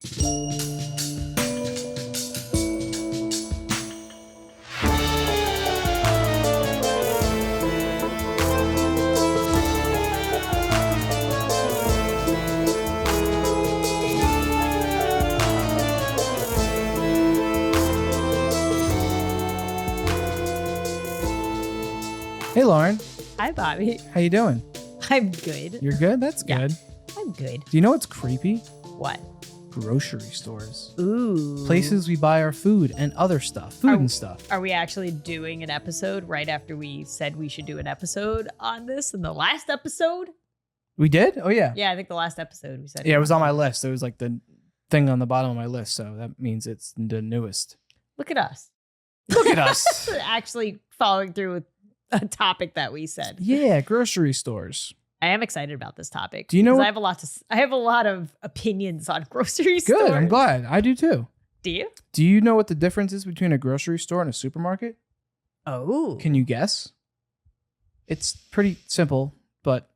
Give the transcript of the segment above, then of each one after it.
Hey, Lauren. Hi, Bobby. How you doing? I'm good. You're good? That's good. I'm good. Do you know what's creepy? What? Grocery stores. Ooh. Places we buy our food and other stuff. Food and stuff. Are we actually doing an episode right after we said we should do an episode on this in the last episode? We did? Oh, yeah. Yeah, I think the last episode we said. Yeah, it was on my list. It was like the thing on the bottom of my list. So that means it's the newest. Look at us. Look at us. Actually following through with a topic that we said. Yeah, grocery stores. I am excited about this topic. Do you know? I have a lot of opinions on grocery stores. Good. I'm glad. I do too. Do you? Do you know what the difference is between a grocery store and a supermarket? Oh. Can you guess? It's pretty simple, but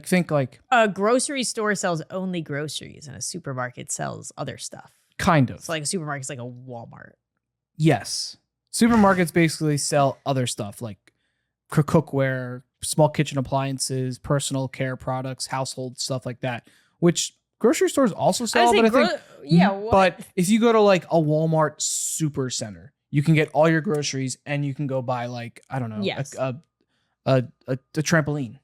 think a grocery store sells only groceries and a supermarket sells other stuff. kind of. So like a supermarket's like a Walmart. Yes. Supermarkets basically sell other stuff like cookware, small kitchen appliances, personal care products, household stuff like that, which grocery stores also sell. But if you go to like a Walmart super center, you can get all your groceries and you can go buy like, I don't know, a trampoline,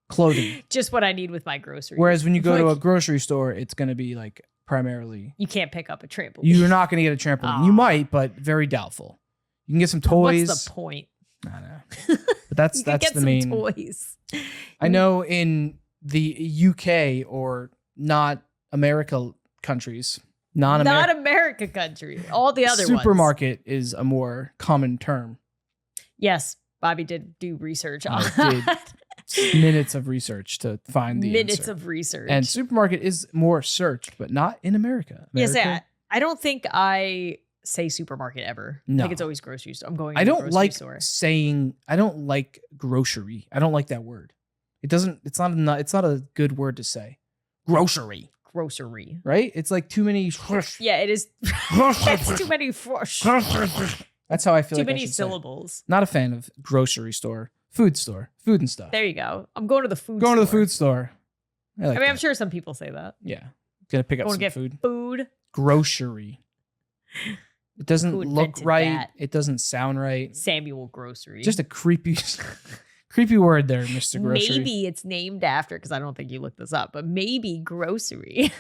clothing. Just what I need with my groceries. Whereas when you go to a grocery store, it's going to be like primarily. You can't pick up a trampoline. You're not going to get a trampoline. You might, but very doubtful. You can get some toys. What's the point? I know. But that's the main toys. I know in the UK or not America countries, not America country, all the other supermarket is a more common term. Yes, Bobby did do research on minutes of research to find the answer. of research. And supermarket is more searched, but not in America. Yes, I don't think I say supermarket ever. No. I think it's always grocery store. I'm going to I the don't grocery like store. saying I don't like grocery. I don't like that word. It's not a good word to say. Grocery. Right? It's like too many Yeah, it is. It's too many That's how I feel. Too like many syllables. Not a fan of grocery store, food and stuff. There you go. I'm going to the food store. Going to the food store. I'm sure some people say that. Yeah. Gonna pick up some food. Grocery. It doesn't look right. That. It doesn't sound right. Samuel Grocery. Just a creepy word there, Mr. Grocery. Maybe it's named after, because I don't think you looked this up, but maybe grocery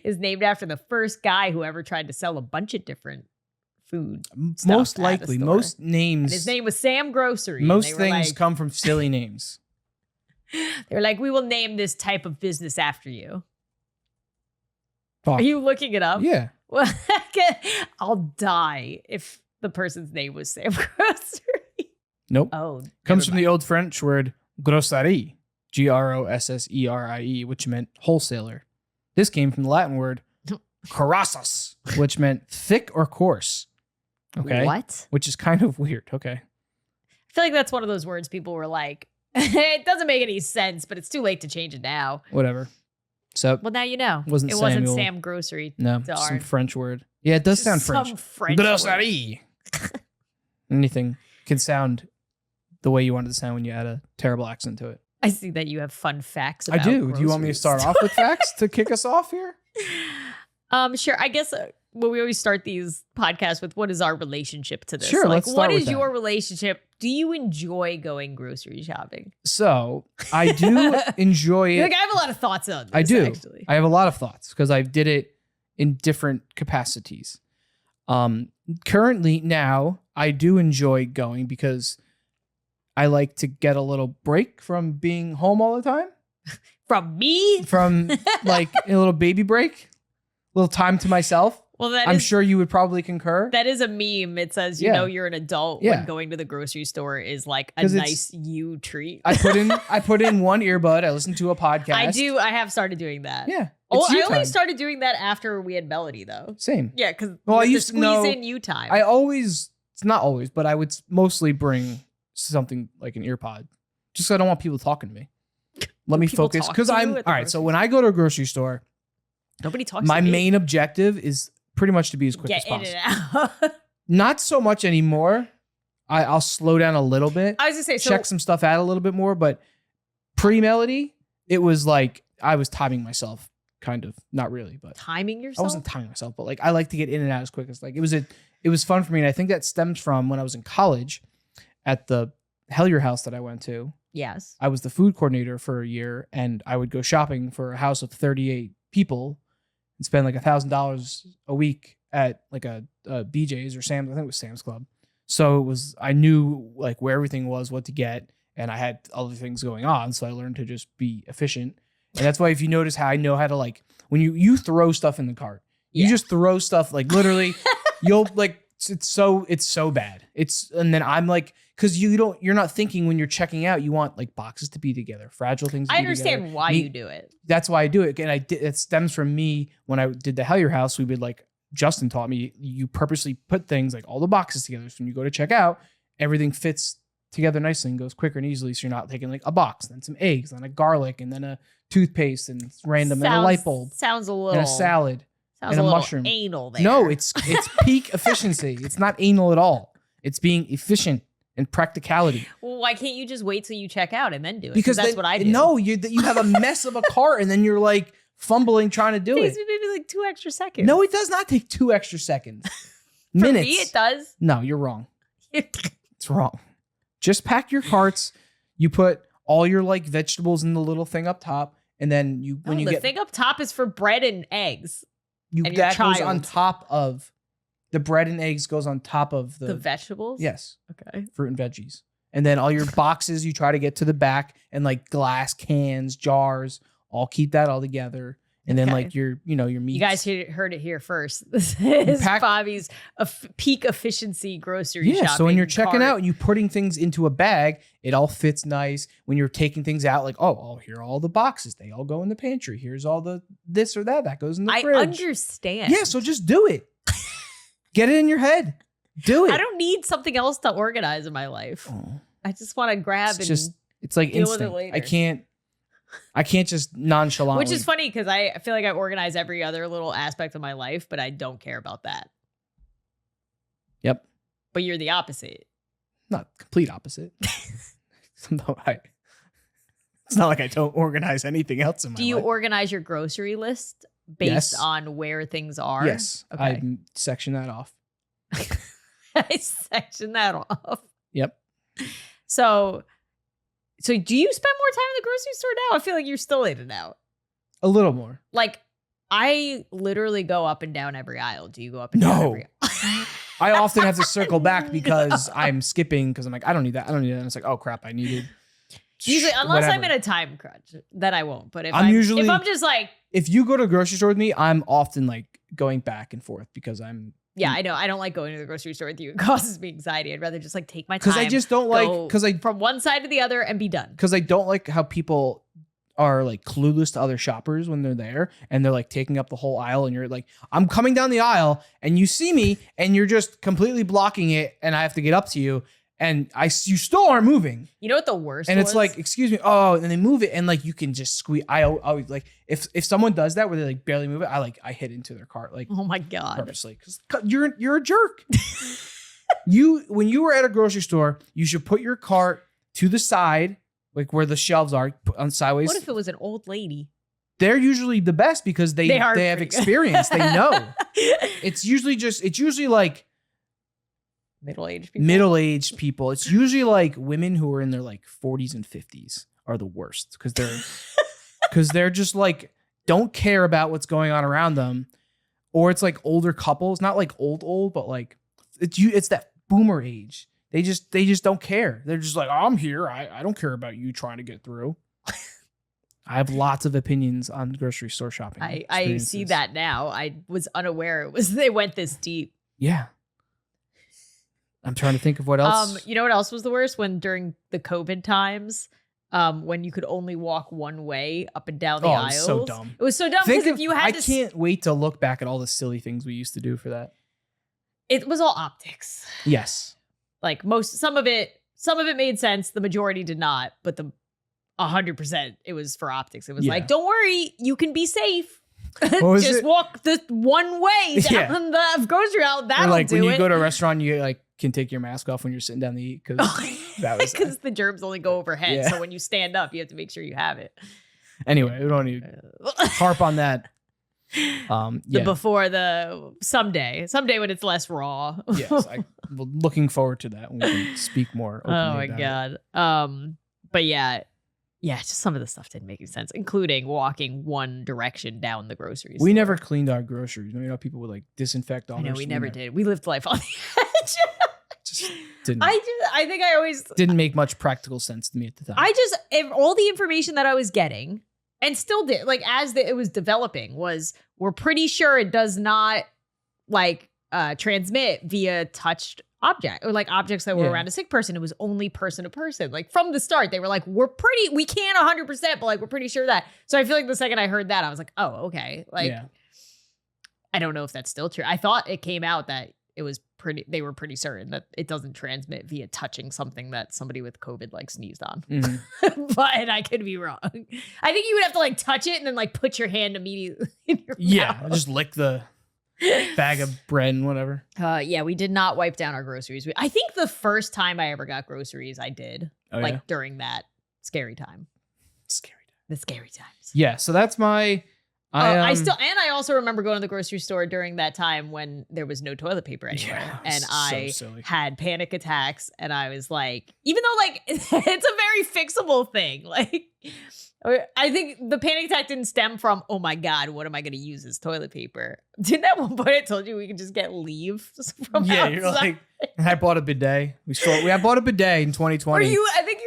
is named after the first guy who ever tried to sell a bunch of different food. Most likely. Most names. And his name was Sam Grocery. Most things come from silly names. They were like, we will name this type of business after you. Fuck. Are you looking it up? Yeah. Well, I'll die if the person's name was Sam Grocery. Nope. Oh, comes from the old French word grosserie, Grossserie, which meant wholesaler. This came from the Latin word carossus, which meant thick or coarse. Okay. What? Which is kind of weird. Okay. I feel like that's one of those words people were like, it doesn't make any sense, but it's too late to change it now. Whatever. So, well, now you know. It wasn't Sam Grocery. No, some French word. Yeah, it does sound French. Some French Grosserie. Anything can sound the way you want it to sound when you add a terrible accent to it. I see that you have fun facts about I do. Do you want me to start off with facts to kick us off here? Sure. I guess we always start these podcasts with what is our relationship to this? Sure, like, let's start what with is that. your relationship? Do you enjoy going grocery shopping? So I do enjoy it. Like, I have a lot of thoughts on this. I do. Actually. I have a lot of thoughts because I did it in different capacities. Currently now I do enjoy going because I like to get a little break from being home all the time. From me? From like a little baby break, a little time to myself. Well, I'm sure you would probably concur. That is a meme. It says, you know, you're an adult when going to the grocery store is like a nice you treat. I put in one earbud. I listen to a podcast. I have started doing that. Yeah. I only started doing that after we had Melody, though. Same. Yeah, because I used to squeeze in you time. It's not always, but I would mostly bring something like an ear pod just so I don't want people talking to me. Let me focus. Because all right. So when I go to a grocery store, Nobody talks My to me. main objective is pretty much to be as quick as Get in possible. and out. Not so much anymore. I'll slow down a little bit. I was gonna say, so check some stuff out a little bit more, but pre-melody, it was like I was timing myself, kind of. Not really, but timing I yourself. wasn't timing myself, but like I like to get in and out as quick as like it was fun for me. And I think that stems from when I was in college at the Hellier house that I went to. Yes. I was the food coordinator for a year, and I would go shopping for a house of 38 people and spend like $1,000 a week at like a BJ's or Sam's. I think it was Sam's Club. So I knew like where everything was, what to get, and I had other things going on. So I learned to just be efficient. And that's why if you notice how I know how to like, when you throw stuff in the cart, you just throw stuff like literally you'll like, it's so bad. And then I'm like, cause you're not thinking when you're checking out, you want like boxes to be together, fragile things to I be understand together. why you do it. That's why I do it. And it stems from me when I did the Hellier house. We would like, Justin taught me, you purposely put things like all the boxes together. So when you go to check out, everything fits together nicely and goes quicker and easily. So you're not taking like a box, then some eggs, then a garlic, and then a toothpaste and random and a light bulb. Sounds a little. And a salad. Sounds and a little mushroom. Anal there. No, it's peak efficiency. It's not anal at all. It's being efficient and practicality. Well, why can't you just wait till you check out and then do it? Because that's what I do. No, you have a mess of a cart and then you're like fumbling trying to do It takes it. me maybe like 2 extra seconds. No, it does not take 2 extra seconds. For Minutes. me, it does. No, you're wrong. It's wrong. Just pack your carts. You put all your like vegetables in the little thing up top, and then The thing up top is for bread and eggs. and your that goes child. on top of the bread and eggs goes on top of The vegetables? yes, Okay. fruit and veggies. And then all your boxes you try to get to the back, and like glass cans, jars, all keep that all together. And then Okay. like your meats. You guys heard it here first. This is Bobby's peak efficiency grocery shopping. So when you're checking cart. out and you're putting things into a bag, it all fits nice. When you're taking things out, like, here are all the boxes. They all go in the pantry. Here's all the this or that. That goes in the fridge. I understand. Yeah, so just do it. Get it in your head. Do it. I don't need something else to organize in my life. Oh. I just want to grab it's like deal with it instinct. later. I can't just nonchalantly. Which is funny because I feel like I organize every other little aspect of my life, but I don't care about that. Yep. But you're the opposite. Not complete opposite. No, it's not like I don't organize anything else in my life. Do you organize your grocery list based on where things are? Yes. Okay. I section that off. I section that off. Yep. So do you spend more time in the grocery store now? I feel like you're still in and out. A little more. Like, I literally go up and down every aisle. Do you go up and down every aisle? I often have to circle back because I'm skipping because I'm like, I don't need that. And it's like, oh crap, I needed. Usually, unless I'm in whatever. a time crunch, then I won't. But if I'm usually- if I'm just like, If you go to a grocery store with me, I'm often like going back and forth because I'm. yeah, I know. I don't like going to the grocery store with you. It causes me anxiety. I'd rather just like take my time. Because I just don't like from one side to the other and be done. because I don't like how people are like clueless to other shoppers when they're there and they're like taking up the whole aisle and you're like, I'm coming down the aisle and you see me and you're just completely blocking it and I have to get up to you and you still aren't moving. You know what the worst And it's was? like, excuse me, and then they move it and like you can just squeeze. I always like if someone does that where they like barely move it, I hit into their cart like oh my God. purposely because you're a jerk. When you were at a grocery store, you should put your cart to the side, like where the shelves are, on sideways. What if it was an old lady? They're usually the best because they have pretty good. experience. They know. It's usually like middle-aged people. It's usually like women who are in their like 40s and 50s are the worst because they're just like don't care about what's going on around them, or it's like older couples, not like old, but like it's that boomer age. They just don't care. They're just like, I'm here. I don't care about you trying to get through. I have lots of opinions on grocery store shopping. I see that now. I was unaware they went this deep. Yeah. I'm trying to think of what else. You know what else was the worst? When during the COVID times, when you could only walk one way up and down the aisles. It was so dumb. It was so dumb because if you had I can't wait to look back at all the silly things we used to do for that. It was all optics. Yes. Like some of it made sense. The majority did not, but 100% it was for optics. It was like, don't worry, you can be safe. What was Just it? walk the one way Yeah. down the grocery aisle. Or That'll like do when it. you go to a restaurant, you like can take your mask off when you're sitting down to eat because that was because the germs only go overhead. Yeah. So when you stand up, you have to make sure you have it. Anyway, we don't need to harp on that. The before the someday when it's less raw. Yes, I'm looking forward to that when we can speak more openly Oh my about it. god. But yeah, just some of the stuff didn't make any sense, including walking one direction down the grocery store. We never cleaned our groceries. You know, people would like disinfect all I know their we stuff. never did. We lived life on the edge. Just didn't. I think I always didn't make much practical sense to me at the time. all the information that I was getting and still did, like as it was developing, was we're pretty sure it does not like transmit via touched object or like objects that were around a sick person. It was only person to person. Like from the start, they were like, we can't 100%, but like we're pretty sure that. So I feel like the second I heard that, I was like, oh, okay. Like I don't know if that's still true. I thought it came out that they were pretty certain that it doesn't transmit via touching something that somebody with COVID like sneezed on. Mm-hmm. But I could be wrong. I think you would have to like touch it and then like put your hand immediately in your mouth. Just lick the bag of bread and whatever. We did not wipe down our groceries. I think the first time I ever got groceries, I did during that scary time. The scary times. Yeah, so that's my. I also remember going to the grocery store during that time when there was no toilet paper anywhere, and I had panic attacks, and I was like, even though like it's a very fixable thing, like I think the panic attack didn't stem from, oh my god, what am I going to use as toilet paper? Didn't at one point I told you we could just get leaves from outside? You're like, I bought a bidet. I bought a bidet in 2020.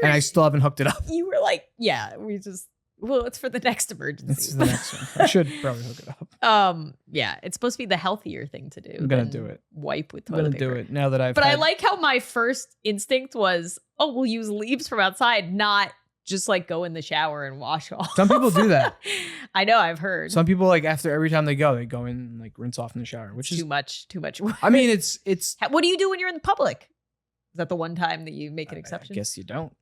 I still haven't hooked it up. You were like, it's for the next emergency. It's the next one. I should probably hook it up. It's supposed to be the healthier thing to do. I'm gonna do it. Wipe with toilet paper. I'm gonna do it now that I've. But I like how my first instinct was, we'll use leaves from outside, not just like go in the shower and wash off. Some people do that. I know, I've heard. Some people like after every time they go in and like rinse off in the shower, which is too much. I mean, it's. What do you do when you're in the public? Is that the one time that you make an exception? I guess you don't.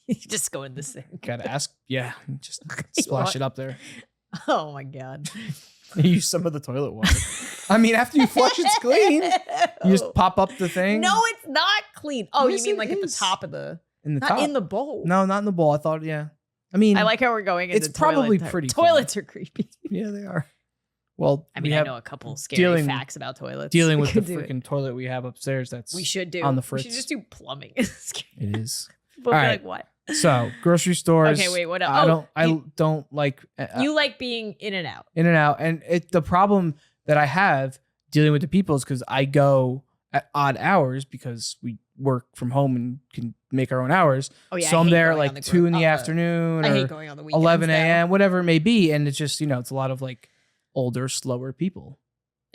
You just go in the sink. Gotta ask. Yeah, just splash it up there. Oh my god. Use some of the toilet water. I mean, after you flush, it's clean. You just pop up the thing. No, it's not clean. Oh, yes, you mean like is. at the top of the... Not in the bowl. No, not in the bowl. I thought, yeah. I mean... I like how we're going into it's probably pretty Toilets are creepy. Yeah, they are. Well, I mean, I know a couple scary facts about toilets. Dealing with the freaking toilet we have upstairs we should do. On the fritz. We should just do plumbing. It is. People will be like, what? So grocery stores. Okay, wait. What else? I don't like. You like being in and out. In and out, and the problem that I have dealing with the people is because I go at odd hours because we work from home and can make our own hours. Oh yeah. So I'm there like 2 in the afternoon I or hate going on the weekends 11 a.m. whatever it may be, and it's just it's a lot of like older, slower people.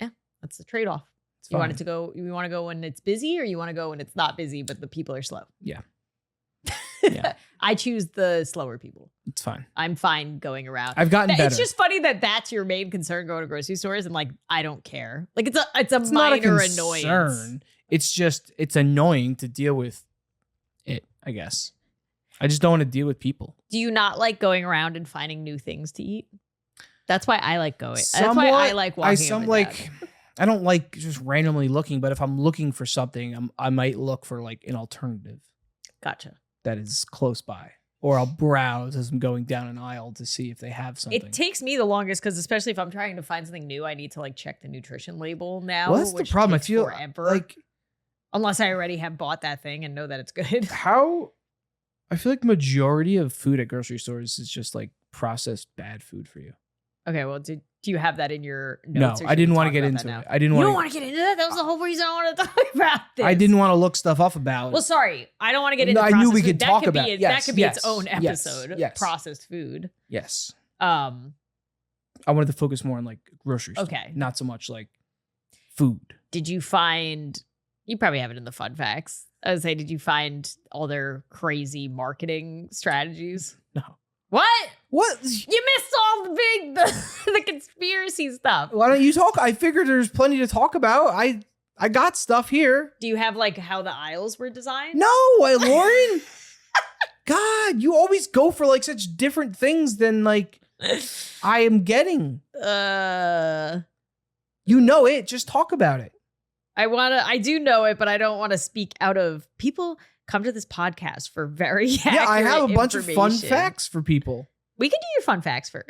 Yeah, that's the trade-off. You want to go when it's busy, or you want to go when it's not busy but the people are slow? Yeah. Yeah. I choose the slower people. It's fine. I'm fine going around. I've gotten better. It's just funny that that's your main concern going to grocery stores, and like I don't care. Like it's a minor annoyance. It's annoying to deal with it, I guess. I just don't want to deal with people. Do you not like going around and finding new things to eat? That's why I like going. Somewhat, that's why I like walking. I don't like just randomly looking, but if I'm looking for something, I might look for like an alternative. Gotcha. That is close by, or I'll browse as I'm going down an aisle to see if they have something. It takes me the longest because, especially if I'm trying to find something new, I need to like check the nutrition label now. Well, that's the problem. I feel forever. like, unless I already have bought that thing and know that it's good. I feel like majority of food at grocery stores is just like processed bad food for you. Okay, well, do you have that in your notes? No, I didn't want to get into it. You don't want to get into that? That was the whole reason I wanted to talk about this. I didn't want to look stuff up about it. Well, sorry. I don't want to get into I knew we could talk about it. That could be its own episode. Yes. Processed food. Yes. I wanted to focus more on like groceries. Okay. Not so much like food. Did you find... You probably have it in the fun facts. I would say, did you find all their crazy marketing strategies? No. What? What? You missed all the conspiracy stuff. Why don't you talk? I figured there's plenty to talk about. I got stuff here. Do you have like how the aisles were designed? No, Lauren. God, you always go for like such different things than like I am getting. Uh, You know it. Just talk about it. I do know it, but I don't want to speak out of people come to this podcast for very Yeah, I have a bunch of fun information. facts for people. We can do your fun facts first.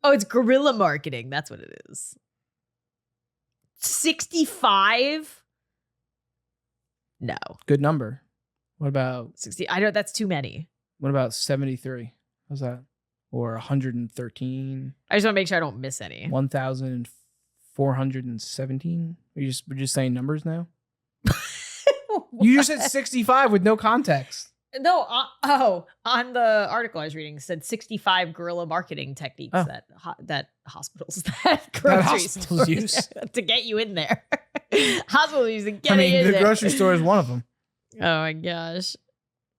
Oh, it's guerrilla marketing. That's what it is. 65? No. Good number. What about 60. I don't, that's too many. 73? How's that? Or 113? I just want to make sure I don't miss any. 1,417? We're just saying numbers now? You just said 65 with no context. No, on the article I was reading, it said 65 guerrilla marketing techniques that hospitals, that grocery hospitals stores use to get you in there. Hospitals use to get I mean, in the there. grocery store is one of them. Oh my gosh.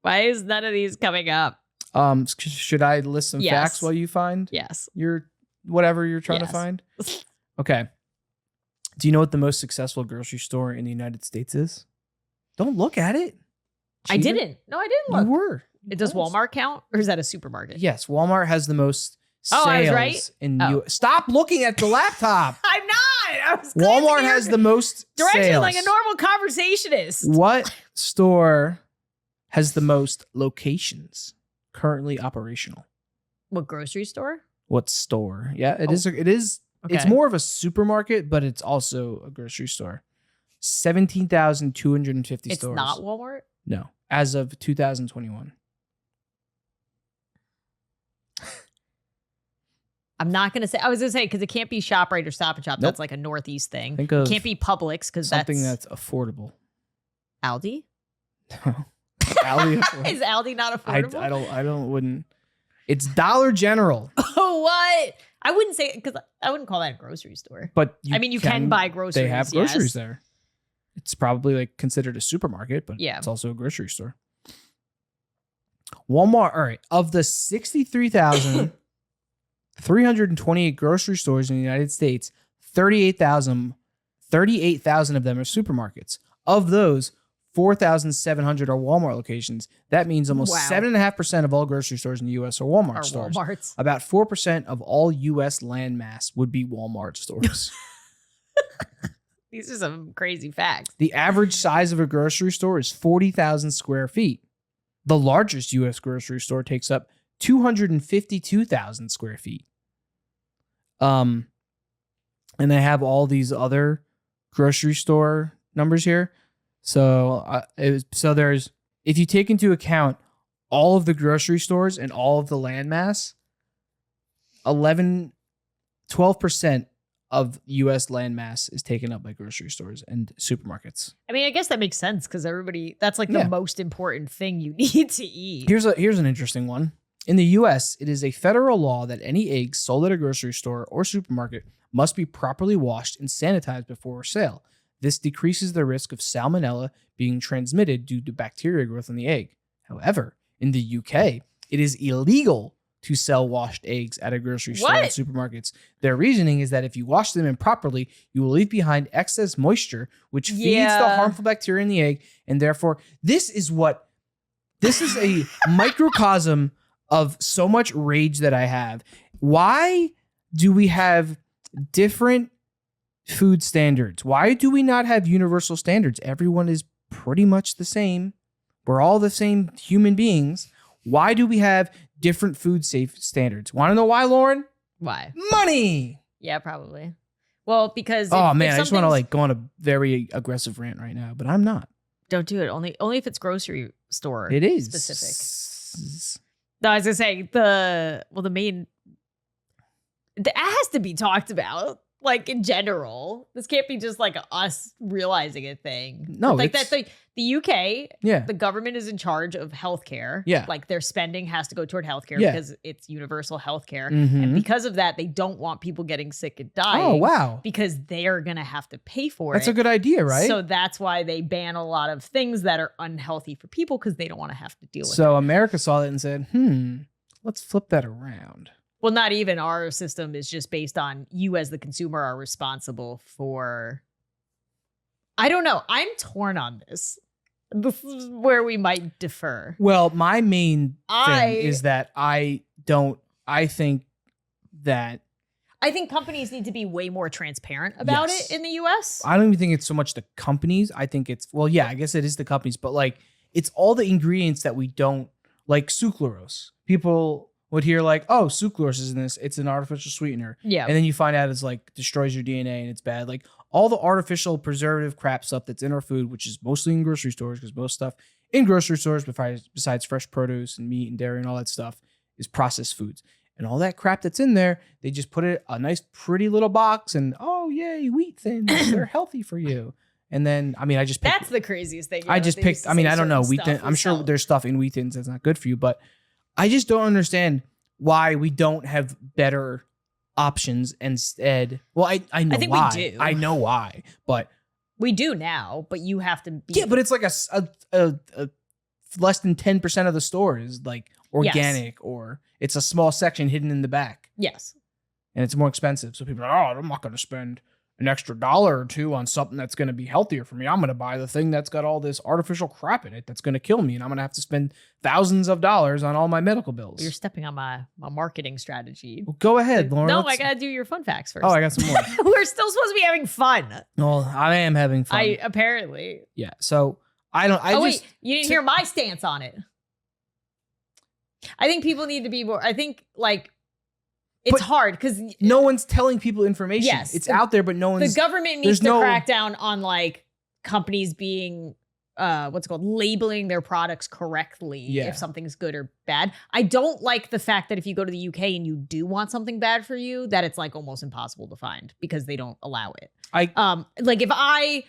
Why is none of these coming up? Should I list some Yes. facts while you find Yes. whatever you're trying to Yes. find? Okay. Do you know what the most successful grocery store in the United States is? Don't look at it. I Cheater. didn't. No, I didn't look. You were. Does Walmart count, or is that a supermarket? Yes, Walmart has the most sales Oh, I was right? in Oh. Stop looking at the laptop. I'm not. I was Walmart has the most direction sales. like a normal conversationist. What store has the most locations currently operational? What grocery store? What store? Yeah, it Oh. is. It is. It's Okay. more of a supermarket, but it's also a grocery store. 17,250 It's stores. not Walmart. No, as of 2021. I'm not gonna say. I was gonna say because it can't be ShopRite or Stop and Shop. Nope. That's like a Northeast thing. Think It of can't be Publix because that's something that's affordable. Aldi. Aldi affordable. Is Aldi not affordable? I wouldn't. It's Dollar General, Oh, what? I wouldn't say because I wouldn't call that a grocery store. but I mean, you can buy groceries. They have groceries yes. there. It's probably like considered a supermarket, but Yeah. it's also a grocery store. Walmart, all right, of the 63,328 grocery stores in the United States, 38,000 of them are supermarkets. Of those, 4,700 are Walmart locations. That means almost Wow. 7.5% of all grocery stores in the U.S. are Walmart Or stores. Walmarts. About 4% of all U.S. landmass would be Walmart stores. These are some crazy facts. The average size of a grocery store is 40,000 square feet. The largest U.S. grocery store takes up 252,000 square feet. And they have all these other grocery store numbers here. So, there's, if you take into account all of the grocery stores and all of the landmass, 12% of U.S. landmass is taken up by grocery stores and supermarkets. I mean, I guess that makes sense because that's like the Yeah. most important thing you need to eat. Here's an interesting one. In the U.S., it is a federal law that any eggs sold at a grocery store or supermarket must be properly washed and sanitized before sale. This decreases the risk of salmonella being transmitted due to bacteria growth in the egg. However, in the UK, it is illegal to sell washed eggs at a grocery store and What? supermarkets. Their reasoning is that if you wash them improperly, you will leave behind excess moisture, which feeds the Yeah. harmful bacteria in the egg, and therefore, this is a microcosm of so much rage that I have. Why do we have different food standards? Why do we not have universal standards? Everyone is pretty much the same. We're all the same human beings. Why do we have different food safe standards? Want to know why, Lauren? Why? Money. Yeah, probably. Well, because Oh if man, I just want to something's- like go on a very aggressive rant right now, but I'm not. don't do it. Only if it's grocery store. It is specific. No, I was gonna say the main. That has to be talked about, like in general. This can't be just like us realizing a thing. No, like it's- that. The UK, Yeah. the government is in charge of healthcare. Yeah. like their spending has to go toward healthcare Yeah. because it's universal healthcare, Mhm. and because of that, they don't want people getting sick and dying. Oh wow, because they are gonna have to pay for that's it. a good idea, right? So that's why they ban a lot of things that are unhealthy for people because they don't want to have to deal with it. So America saw that and said, let's flip that around. Well, not even our system is just based on you as the consumer are responsible for. I don't know. I'm torn on this This is where we might differ. Well, my main thing is that I think that I think companies need to be way more transparent about it in the US. I don't even think it's so much the companies. I think it's, well, yeah, I guess it is the companies, but like it's all the ingredients that we don't, like sucralose. People would hear like, oh, sucralose is in this. It's an artificial sweetener. Yeah. And then you find out it's like destroys your DNA and it's bad. Like all the artificial preservative crap stuff that's in our food, which is mostly in grocery stores, because most stuff in grocery stores, besides fresh produce and meat and dairy and all that stuff, is processed foods. And all that crap that's in there, they just put it a nice, pretty little box and, oh, yay, wheat thins. They're healthy for you. And then, I mean, I just picked. That's the craziest thing. I just picked, I mean, I don't know. Wheat thin, I'm sure there's stuff in wheat thins that's not good for you, but I just don't understand why we don't have better options instead. Well, I know think why. we do. I know why, but. We do now, but you have to be. Yeah, but it's like a less than 10% of the store is like organic, or it's a small section hidden in the back. Yes. And it's more expensive. So people are like, oh, I'm not going to spend an extra $1 or $2 on something that's going to be healthier for me. I'm going to buy the thing that's got all this artificial crap in it that's going to kill me. And I'm going to have to spend thousands of dollars on all my medical bills. You're stepping on my marketing strategy. Well, go ahead, Lauren. No, I got to do your fun facts first. Oh, I got some more. We're still supposed to be having fun. Well, I am having fun. Apparently. Yeah. So wait, you didn't hear my stance on it. I think people need to be more, I think like, it's hard because no one's telling people information. Yes, it's out there, but no one's. The government needs to crack down on like companies being, labeling their products correctly if something's good or bad. I don't like the fact that if you go to the UK and you do want something bad for you, that it's like almost impossible to find because they don't allow it. Like if I,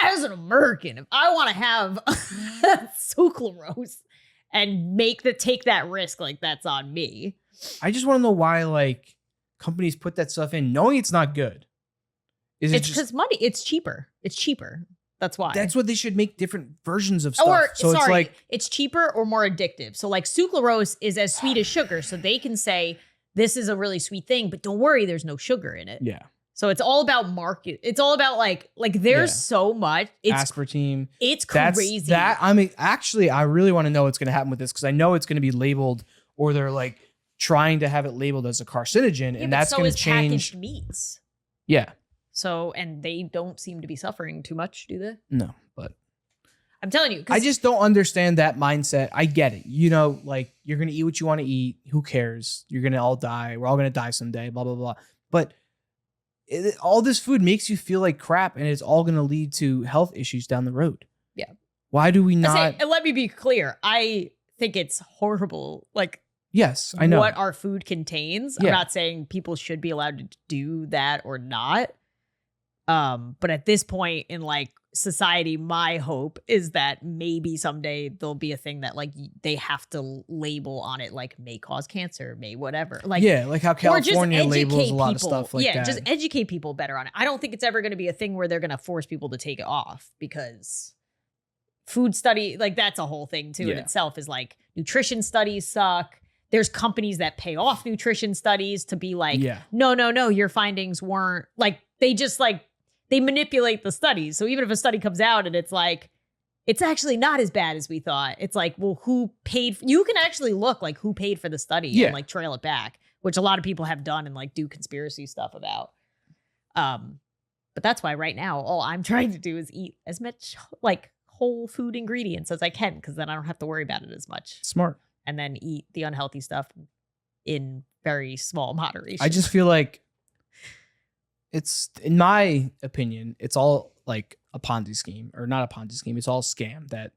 as an American, if I want to have sucralose and take that risk, like that's on me. I just want to know why, like, companies put that stuff in, knowing it's not good. It's because money. It's cheaper. It's cheaper. That's why. That's what they should make different versions of stuff. It's like it's cheaper or more addictive. So like sucralose is as sweet as sugar, so they can say this is a really sweet thing, but don't worry, there's no sugar in it. Yeah. So it's all about market. It's all about like there's so much. It's aspartame. It's crazy. I really want to know what's going to happen with this because I know it's going to be labeled, or they're like trying to have it labeled as a carcinogen, and that's going to change. Packaged meats. Yeah. So, and they don't seem to be suffering too much, do they? No, but I'm telling you, I just don't understand that mindset. I get it. You know, like you're going to eat what you want to eat. Who cares? You're going to all die. We're all going to die someday, blah, blah, blah. But all this food makes you feel like crap, and it's all going to lead to health issues down the road. Yeah. Why do we not? And let me be clear. I think it's horrible. Like, yes, I know what our food contains. Yeah. I'm not saying people should be allowed to do that or not. But at this point in like society, my hope is that maybe someday there'll be a thing that like they have to label on it, like may cause cancer, may whatever. Like, yeah, like how California labels a lot of stuff like that. Yeah, just educate people better on it. I don't think it's ever going to be a thing where they're going to force people to take it off, because food study, like that's a whole thing too in itself, is like nutrition studies suck. There's companies that pay off nutrition studies to be like, no, your findings weren't like, they just like, they manipulate the studies. So even if a study comes out and it's like, it's actually not as bad as we thought, it's like, well, who paid? You can actually look like who paid for the study and like trail it back, which a lot of people have done and like do conspiracy stuff about. But that's why right now, all I'm trying to do is eat as much like whole food ingredients as I can, because then I don't have to worry about it as much. Smart. And then eat the unhealthy stuff in very small moderation. I just feel like it's, in my opinion, it's all like a Ponzi scheme, or not a Ponzi scheme. It's all a scam that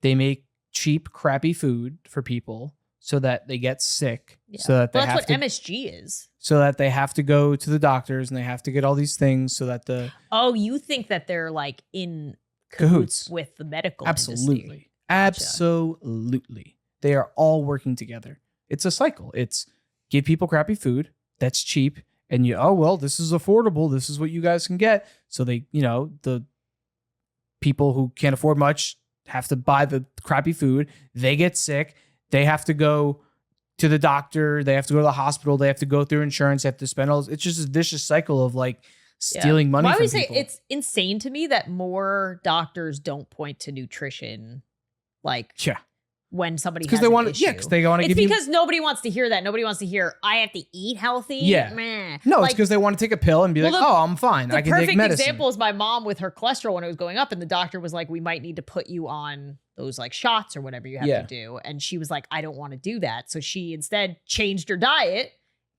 they make cheap, crappy food for people so that they get sick. Yeah. So that that's what MSG is. So that they have to go to the doctors and they have to get all these things so that the. Oh, you think that they're like in cahoots with the medical Absolutely. Industry. Absolutely. They are all working together. It's a cycle. It's give people crappy food that's cheap. And this is affordable. This is what you guys can get. So they, the people who can't afford much have to buy the crappy food. They get sick. They have to go to the doctor. They have to go to the hospital. They have to go through insurance. They have to spend all. It's just a vicious cycle of like stealing money Why from would you say people. it's insane to me that more doctors don't point to nutrition, like Yeah. when somebody Because has they an want to, issue. yeah, because they want to It's give you. because nobody wants to hear that. Nobody wants to hear I have to eat healthy. Yeah. Meh. No, Like, it's because they want to take a pill and be like, oh, I'm fine. the I can take perfect medicine. example is my mom with her cholesterol when it was going up, and the doctor was like, "We might need to put you on those like shots or whatever you have Yeah. to do." And she was like, "I don't want to do that." So she instead changed her diet.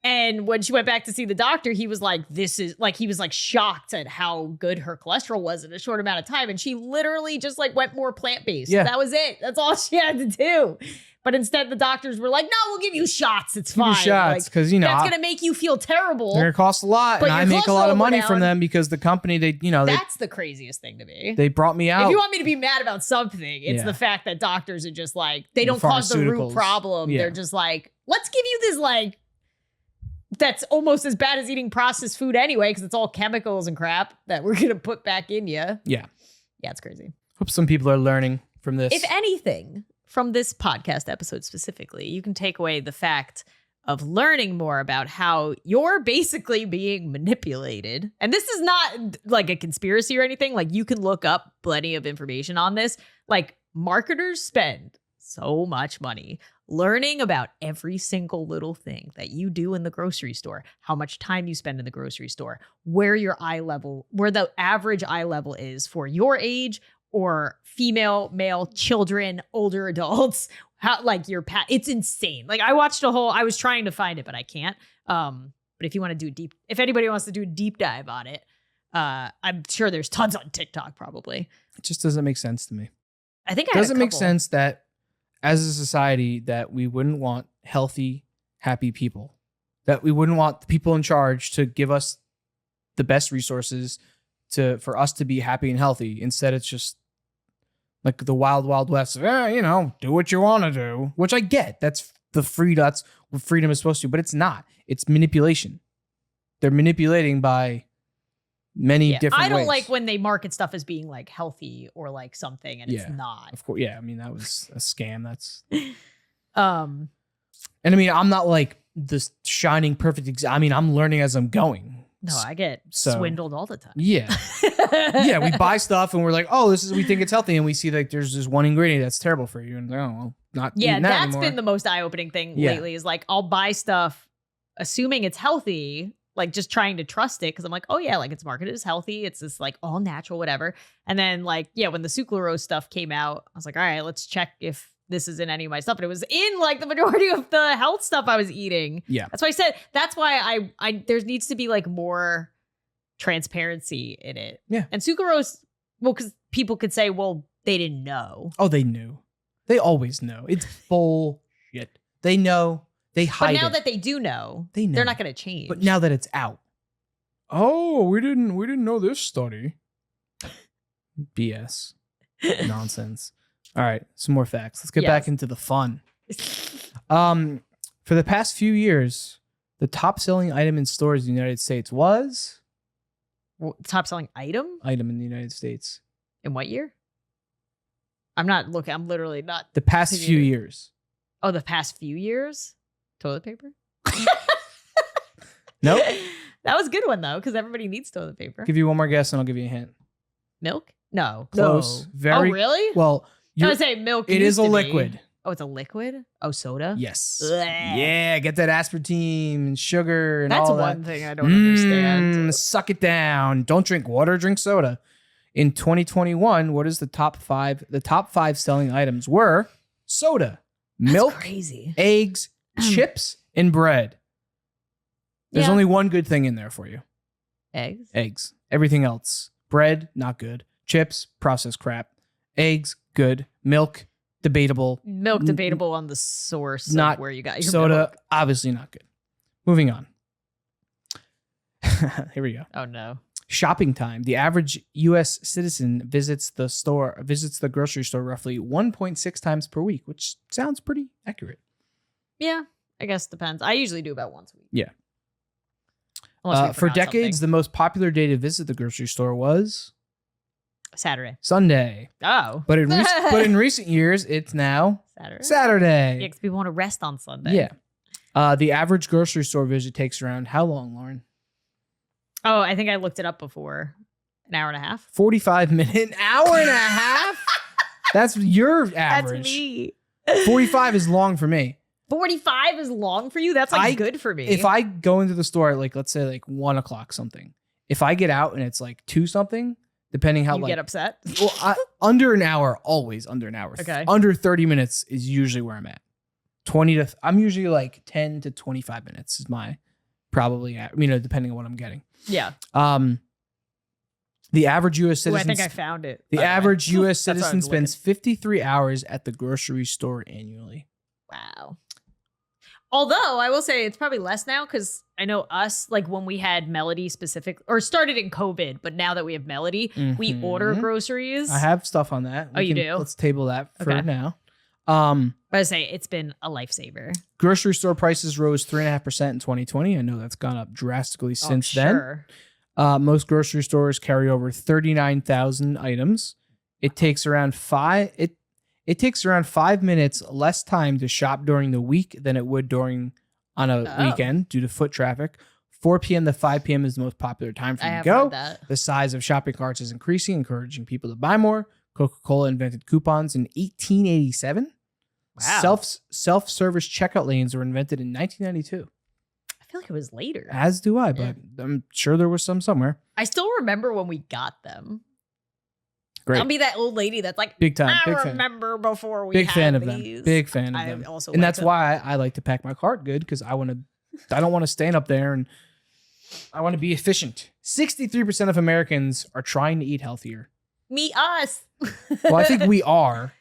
And when she went back to see the doctor, he was like, he was like shocked at how good her cholesterol was in a short amount of time. And she literally just like went more plant-based. Yeah. That was it. That's all she had to do. But instead the doctors were like, no, we'll give you shots. It's Give you fine. shots Like, because, that's going to make you feel terrible. they're going to cost a lot. But And I your make a lot cholesterol of money went from down. them because the company, That's the craziest thing to me. they brought me out. If you want me to be mad about something, it's Yeah. the fact that doctors are just like, they The don't cause the root pharmaceuticals. problem. Yeah. They're just like, let's give you this like, that's almost as bad as eating processed food anyway, because it's all chemicals and crap that we're going to put back in you. Yeah. Yeah, it's crazy. Hope some people are learning from this. If anything, from this podcast episode specifically, you can take away the fact of learning more about how you're basically being manipulated. And this is not like a conspiracy or anything. Like, you can look up plenty of information on this. Like, marketers spend so much money learning about every single little thing that you do in the grocery store, how much time you spend in the grocery store, where your eye level, where the average eye level is for your age or female, male, children, older adults, how like your it's insane. Like, I watched I was trying to find it, but I can't. But if you want to do if anybody wants to do a deep dive on it, I'm sure there's tons on TikTok probably. It just doesn't make sense to me. I think It doesn't make sense that as a society that we wouldn't want healthy, happy people, that we wouldn't want the people in charge to give us the best resources for us to be happy and healthy. Instead, it's just like the wild, wild west of, do what you want to do, which I get. That's that's what freedom is supposed to, but it's not. It's manipulation. They're manipulating by many different ways. I don't like when they market stuff as being like healthy or like something and it's not. Of course, yeah. I mean, that was a scam. That's Um, and I mean, I'm not like the shining perfect I mean, I'm learning as I'm going. no, I get swindled all the time. Yeah. Yeah, we buy stuff and we're like, oh, we think it's healthy, and we see like there's this one ingredient that's terrible for you, and well, not Yeah, eating that that's anymore. been the most eye-opening thing lately is like, I'll buy stuff assuming it's healthy, like just trying to trust it because I'm like, oh yeah, like it's marketed as healthy. It's this like all natural, whatever. And then like, yeah, when the sucralose stuff came out, I was like, all right, let's check if this is in any of my stuff. And it was in like the majority of the health stuff I was eating. Yeah. That's why I said, that's why I there needs to be like more transparency in it. Yeah. And sucralose, well, because people could say, well, they didn't know. Oh, they knew. They always know. It's bullshit. They know. They hide But now it. that they do know, They know. they're not going to change. But now that it's out. Oh, we didn't know this study. BS. Nonsense. All right, some more facts. Let's get back into the fun. For the past few years, the top selling item in stores in the United States was Top selling item in the United States. in what year? I'm not looking. I'm literally not. The past few years. Oh, the past few years? Toilet paper? Nope. That was a good one though, because everybody needs toilet paper. Give you one more guess and I'll give you a hint. Milk? No. Close. No. Very Oh, really? well. I was say milk. It is used a to be. liquid. Oh, it's a liquid? Oh, soda? Yes. Blech. Yeah, get that aspartame and sugar and That's all one that. thing I don't understand. Suck it down. Don't drink water, drink soda. In 2021, what is the top five? The top 5 selling items were soda, milk, That's crazy. eggs, chips, and bread. There's Yeah. only one good thing in there for you. Eggs? Eggs. Everything else. Bread, not good. Chips, processed crap. Eggs, good. Milk, debatable. Milk debatable on the source Not of where you got your soda, milk. obviously not good. Moving on. Here we go. Oh no. Shopping time. The average U.S. citizen visits the grocery store roughly 1.6 times per week, which sounds pretty accurate. Yeah, I guess depends. I usually do about once a week. Yeah. Unless we For forgot decades, something. the most popular day to visit the grocery store was Saturday. Sunday. Oh. But in recent years, it's now Saturday. Saturday. Yeah, because people want to rest on Sunday. Yeah. The average grocery store visit takes around how long, Lauren? Oh, I think I looked it up before. An hour and a half. 45 minutes, an hour and a half? That's your average. That's me. 45 is long for me. 45 is long for you? That's like good for me. If I go into the store at like, let's say like 1 o'clock something, if I get out and it's like 2 something, depending how you get upset. Well, under an hour, always under an hour. Okay. Under 30 minutes is usually where I'm at. I'm usually like 10 to 25 minutes is my probably, depending on what I'm getting. Yeah. The average U.S. citizen. I think I found it. The average U.S. That's what I citizen was spends 53 hours at the grocery store annually. Wow. Although I will say it's probably less now because I know us, like when we had Melody started in COVID, but now that we have Melody, we order groceries. I have stuff on that. You do? Let's table that for now. But I say it's been a lifesaver. Grocery store prices rose 3.5% in 2020. I know that's gone up drastically since then. Most grocery stores carry over 39,000 items. It takes around 5 minutes less time to shop during the week than it would on a weekend due to foot traffic. 4 p.m. to 5 p.m. is the most popular time for you to go. The size of shopping carts is increasing, encouraging people to buy more. Coca-Cola invented coupons in 1887. Wow. Self-service checkout lanes were invented in 1992. I feel like it was later. As do I, but I'm sure there was some somewhere. I still remember when we got them. Great. I'll be that old lady that's like, big time. I Big fan. remember before we Big had fan of these. them. Big fan of them. Also and that's why I like to pack my cart good because I don't want to stand up there and I want to be efficient. 63% of Americans are trying to eat healthier. Us. Well, I think we are.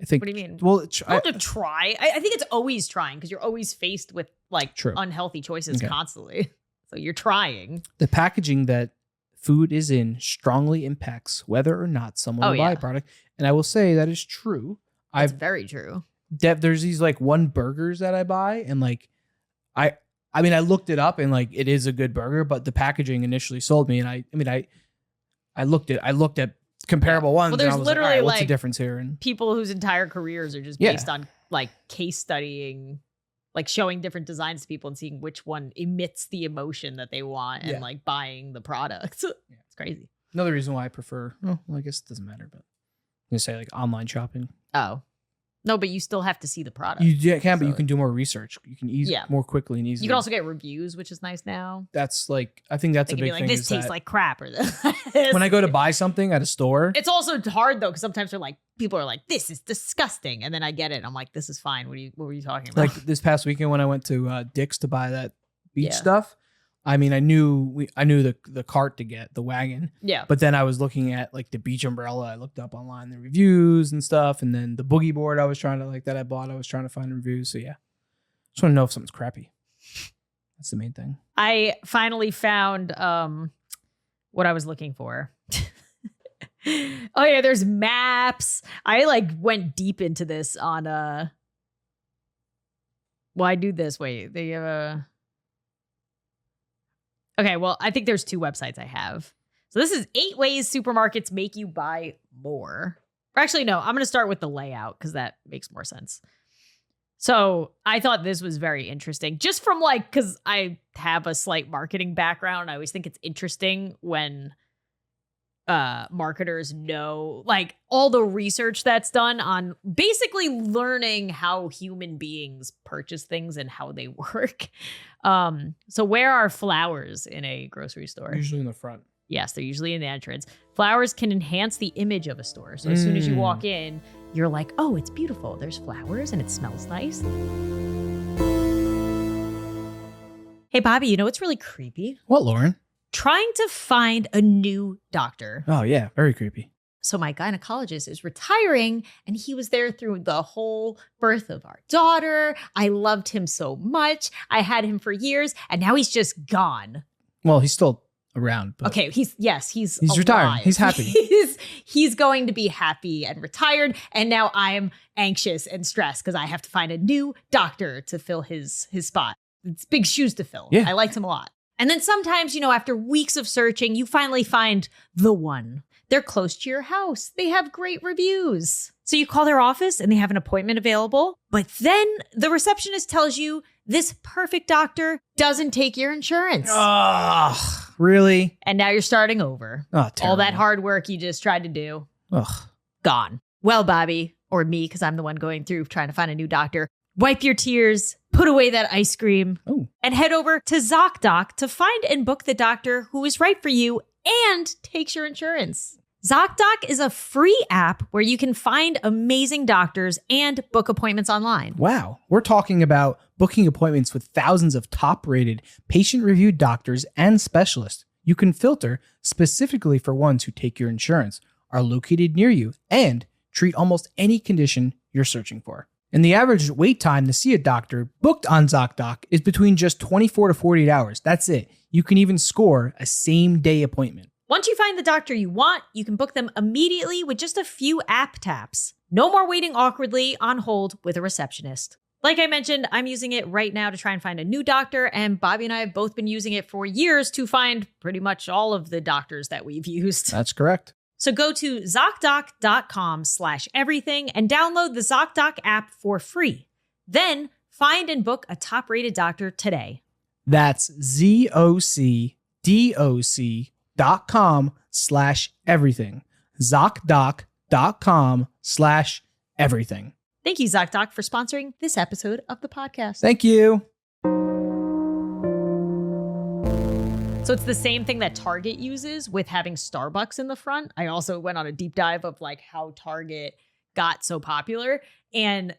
I think. What do you mean? Well, not to try. I think it's always trying because you're always faced with like unhealthy choices constantly. So you're trying. The packaging that food is in strongly impacts whether or not someone will buy a product. And I will say that is true. That's very true. There's these like one burgers that I buy and like I looked it up and like it is a good burger, but the packaging initially sold me. And I looked at comparable ones. Well, there's and I was literally like, all right, what's the difference here? And people whose entire careers are just based on like case studying, like showing different designs to people and seeing which one emits the emotion that they want and like buying the product. It's crazy. Another reason why I prefer, I guess it doesn't matter, but I'm going to say like online shopping. Oh. No, but you still have to see the product. You can, but you can do more research. You can more quickly and easily. You can also get reviews, which is nice now. That's like, I think that's a big thing. This tastes like crap or this. When I go to buy something at a store. It's also hard though, because sometimes people are like, this is disgusting. And then I get it. And I'm like, this is fine. What were you talking about? Like this past weekend when I went to Dick's to buy that beach stuff. I mean, I knew the cart to get, the wagon. Yeah. But then I was looking at like the beach umbrella. I looked up online the reviews and stuff. And then the boogie board I was trying to find reviews. So yeah. Just want to know if something's crappy. That's the main thing. I finally found what I was looking for. Oh yeah, there's maps. I like went deep into this on I do this. Wait, they have a okay, well, I think there's 2 websites I have. So this is 8 ways supermarkets make you buy more. Or actually, no, I'm going to start with the layout because that makes more sense. So I thought this was very interesting. Just from because I have a slight marketing background, I always think it's interesting when marketers know all the research that's done on basically learning how human beings purchase things and how they work. So where are flowers in a grocery store? Usually in the front. Yes, they're usually in the entrance. Flowers can enhance the image of a store. So as soon as you walk in, you're like, oh, it's beautiful. There's flowers and it smells nice. Hey, Bobby, you know what's really creepy? What, Lauren? Trying to find a new doctor. Oh, yeah. Very creepy. So my gynecologist is retiring and he was there through the whole birth of our daughter. I loved him so much. I had him for years and now he's just gone. Well, he's still around. But okay. He's retiring. He's happy. He's going to be happy and retired. And now I'm anxious and stressed because I have to find a new doctor to fill his spot. It's big shoes to fill. Yeah. I liked him a lot. And then sometimes, after weeks of searching, you finally find the one. They're close to your house. They have great reviews. So you call their office and they have an appointment available. But then the receptionist tells you this perfect doctor doesn't take your insurance. really? And now you're starting over. Oh, terrible. All that hard work you just tried to do, Ugh. gone. Well, Bobby, or me, because I'm the one going through trying to find a new doctor, wipe your tears, put away that ice cream, and head over to ZocDoc to find and book the doctor who is right for you and takes your insurance. ZocDoc is a free app where you can find amazing doctors and book appointments online. Wow. We're talking about booking appointments with thousands of top-rated, patient-reviewed doctors and specialists. You can filter specifically for ones who take your insurance, are located near you, and treat almost any condition you're searching for. And the average wait time to see a doctor booked on ZocDoc is between just 24 to 48 hours. That's it. You can even score a same-day appointment. Once you find the doctor you want, you can book them immediately with just a few app taps. No more waiting awkwardly on hold with a receptionist. Like I mentioned, I'm using it right now to try and find a new doctor, and Bobby and I have both been using it for years to find pretty much all of the doctors that we've used. That's correct. So go to ZocDoc.com/everything and download the ZocDoc app for free. Then find and book a top-rated doctor today. That's ZocDoc.com/everything. ZocDoc.com/everything. Thank you, ZocDoc, for sponsoring this episode of the podcast. Thank you. So it's the same thing that Target uses with having Starbucks in the front. I also went on a deep dive of like how Target got so popular, and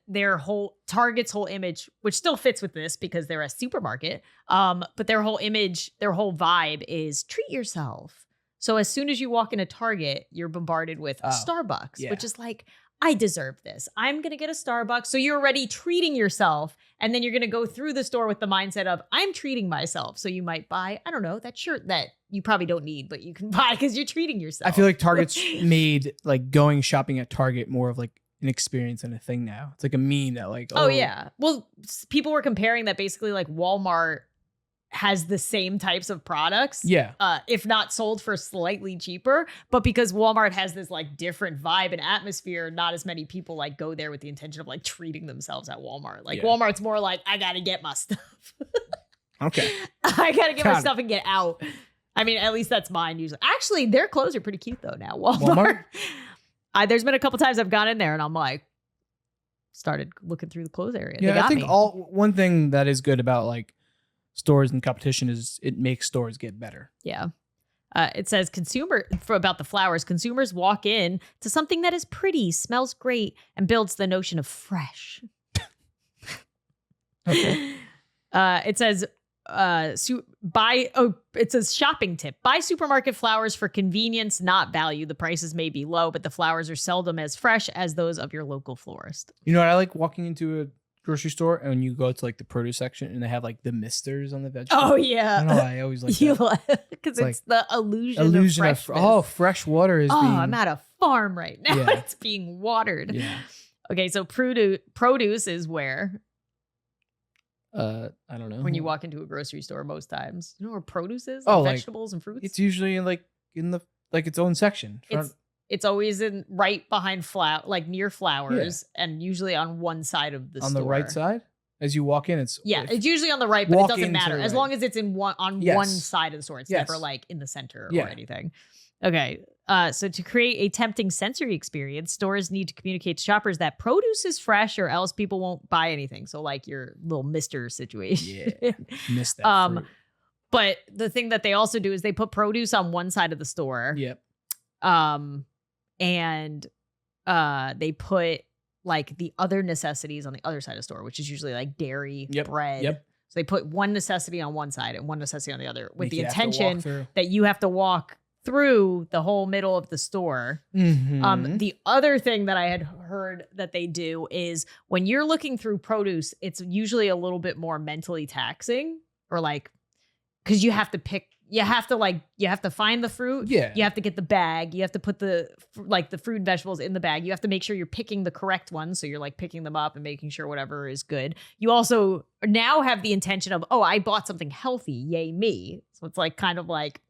Target's whole image, which still fits with this because they're a supermarket, but their whole image, their whole vibe is treat yourself. So as soon as you walk into Target, you're bombarded with Starbucks, which is like, I deserve this. I'm going to get a Starbucks. So you're already treating yourself. And then you're going to go through the store with the mindset of, I'm treating myself. So you might buy, I don't know, that shirt that you probably don't need, but you can buy because you're treating yourself. I feel like Target's made like going shopping at Target more of like an experience and a thing now. It's like a meme that like, oh yeah. Well, people were comparing that basically like Walmart has the same types of products. Yeah. If not sold for slightly cheaper, but because Walmart has this like different vibe and atmosphere, not as many people like go there with the intention of like treating themselves at Walmart. Like Walmart's more like, I got to get my stuff. Okay. I got to get my stuff and get out. I mean, at least that's mine usually. Actually, their clothes are pretty cute though now. Walmart? There's been a couple times I've gone in there and I'm like, started looking through the clothes area. Yeah, I think one thing that is good about like stores and competition is it makes stores get better. Yeah. It says about the flowers, consumers walk in to something that is pretty, smells great, and builds the notion of fresh. Okay. It says, it says shopping tip. Buy supermarket flowers for convenience, not value. The prices may be low, but the flowers are seldom as fresh as those of your local florist. You know what? I like walking into a grocery store and when you go to like the produce section and they have like the misters on the vegetables. Oh yeah. I don't know why I always like that. Because it's the illusion of freshness. Fresh water is being... I'm at a farm right now. Yeah. It's being watered. Yeah. Okay, so produce is where? I don't know. When you walk into a grocery store most times. You know where produce is? Like vegetables and fruits? It's usually in the its own section. It's always right behind near flowers, and usually on one side of the store. On the right side? As you walk in, it's usually on the right, but it doesn't matter. As long as it's one side of the store. It's never like in the center or anything. Okay. So to create a tempting sensory experience, stores need to communicate to shoppers that produce is fresh or else people won't buy anything. So like your little Mister situation. Yeah. Missed that fruit. But the thing that they also do is they put produce on one side of the store. Yep. And they put like the other necessities on the other side of the store, which is usually like dairy, bread. Yep. So they put one necessity on one side and one necessity on the other with the intention that you have to walk through the whole middle of the store. Mm-hmm. The other thing that I had heard that they do is when you're looking through produce, it's usually a little bit more mentally taxing or like, because you have to find the fruit. Yeah. You have to get the bag. You have to put the fruit and vegetables in the bag. You have to make sure you're picking the correct ones. So you're like picking them up and making sure whatever is good. You also now have the intention of, I bought something healthy. Yay me. So it's like kind of like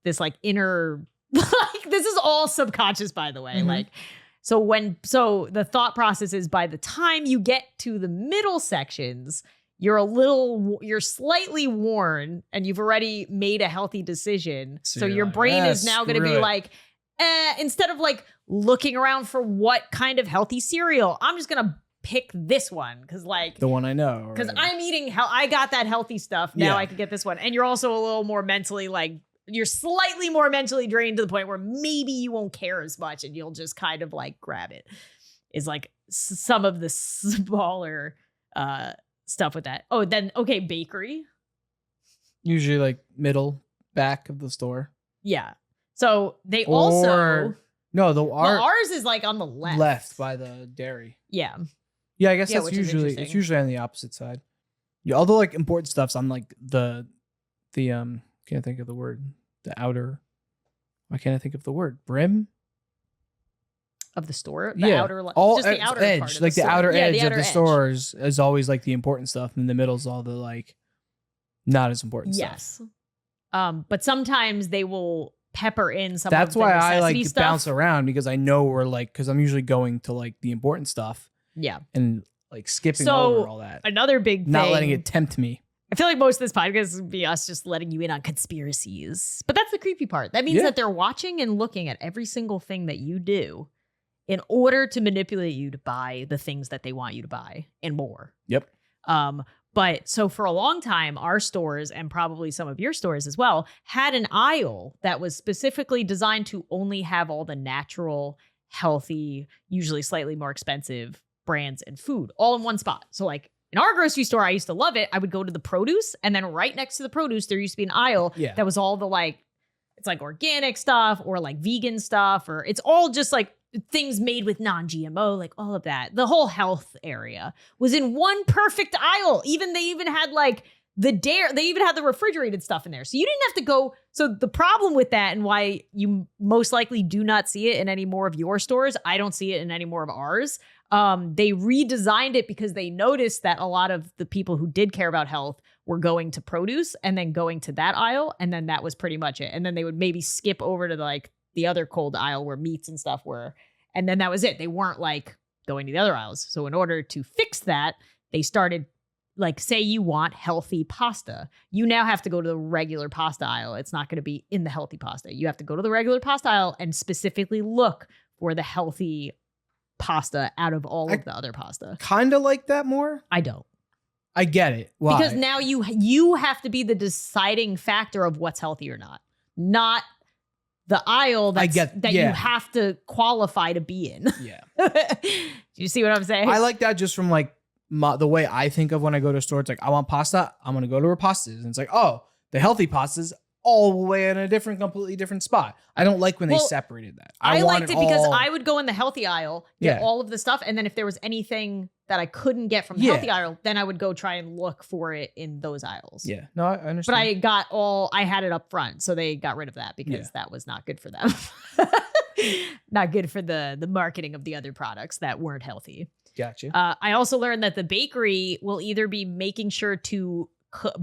this like inner, like this is all subconscious, by the way. Mm-hmm. So the thought process is by the time you get to the middle sections, you're slightly worn and you've already made a healthy decision. So your like, brain is now going to be screw it. like, instead of like looking around for what kind of healthy cereal, I'm just going to pick this one because like the one I know. because right? I'm eating I got that healthy stuff. Now Yeah. I can get this one. And you're also a little more mentally like you're slightly more mentally drained to the point where maybe you won't care as much and you'll just kind of like grab it. Is like some of the smaller stuff with that. Oh, then okay, bakery. Usually like middle back of the store. Yeah. So they also no, ours is like on the left by the dairy. Yeah. Yeah, I guess Yeah, that's which is usually interesting. it's usually on the opposite side. Yeah, although like important stuff's on like the can't think of the word. The outer. Why can't I think of the word? Brim? Of the store, Just the outer edge, part of like the store. outer Yeah, edge of outer the edge. stores is always like the important stuff, and the middle's all the like not as important stuff. Yes. But sometimes they will pepper in some. That's of the why I like necessity stuff. bounce around because I know we're like because I'm usually going to like the important stuff Yeah. and like skipping So, over all that, Another big not thing, letting it tempt me. I feel like most of this podcast would be us just letting you in on conspiracies. But that's the creepy part. That means Yeah. that they're watching and looking at every single thing that you do in order to manipulate you to buy the things that they want you to buy and more. Yep. But so for a long time, our stores and probably some of your stores as well had an aisle that was specifically designed to only have all the natural, healthy, usually slightly more expensive brands and food all in one spot. So like in our grocery store, I used to love it. I would go to the produce and then right next to the produce, there used to be an aisle Yeah. that was all the like, it's like organic stuff or like vegan stuff, or it's all just like things made with non-GMO, like all of that. The whole health area was in one perfect aisle. They even had like they even had the refrigerated stuff in there. So you didn't have to go. So the problem with that and why you most likely do not see it in any more of your stores, I don't see it in any more of ours. They redesigned it because they noticed that a lot of the people who did care about health were going to produce and then going to that aisle. And then that was pretty much it. And then they would maybe skip over to like the other cold aisle where meats and stuff were. And then that was it. They weren't like going to the other aisles. So in order to fix that, they started like, say you want healthy pasta. You now have to go to the regular pasta aisle. It's not going to be in the healthy pasta. You have to go to the regular pasta aisle and specifically look for the healthy pasta out of all of the other pasta. Kind of like that more. I don't. I get it. Why? Because now you have to be the deciding factor of what's healthy or not the aisle that you have to qualify to be in. Yeah. Do you see what I'm saying? I like that just from like the way I think of when I go to a store. It's like, I want pasta. I'm going to go to where pasta is. And it's like, oh, the healthy pasta's all the way in a completely different spot. I don't like when they separated that. I liked it because all- I would go in the healthy aisle, get all of the stuff. And then if there was anything that I couldn't get from the healthy aisle, then I would go try and look for it in those aisles. Yeah. No, I understand. But I had it up front. So they got rid of that because that was not good for them. Not good for the marketing of the other products that weren't healthy. Gotcha. I also learned that the bakery will either be making sure to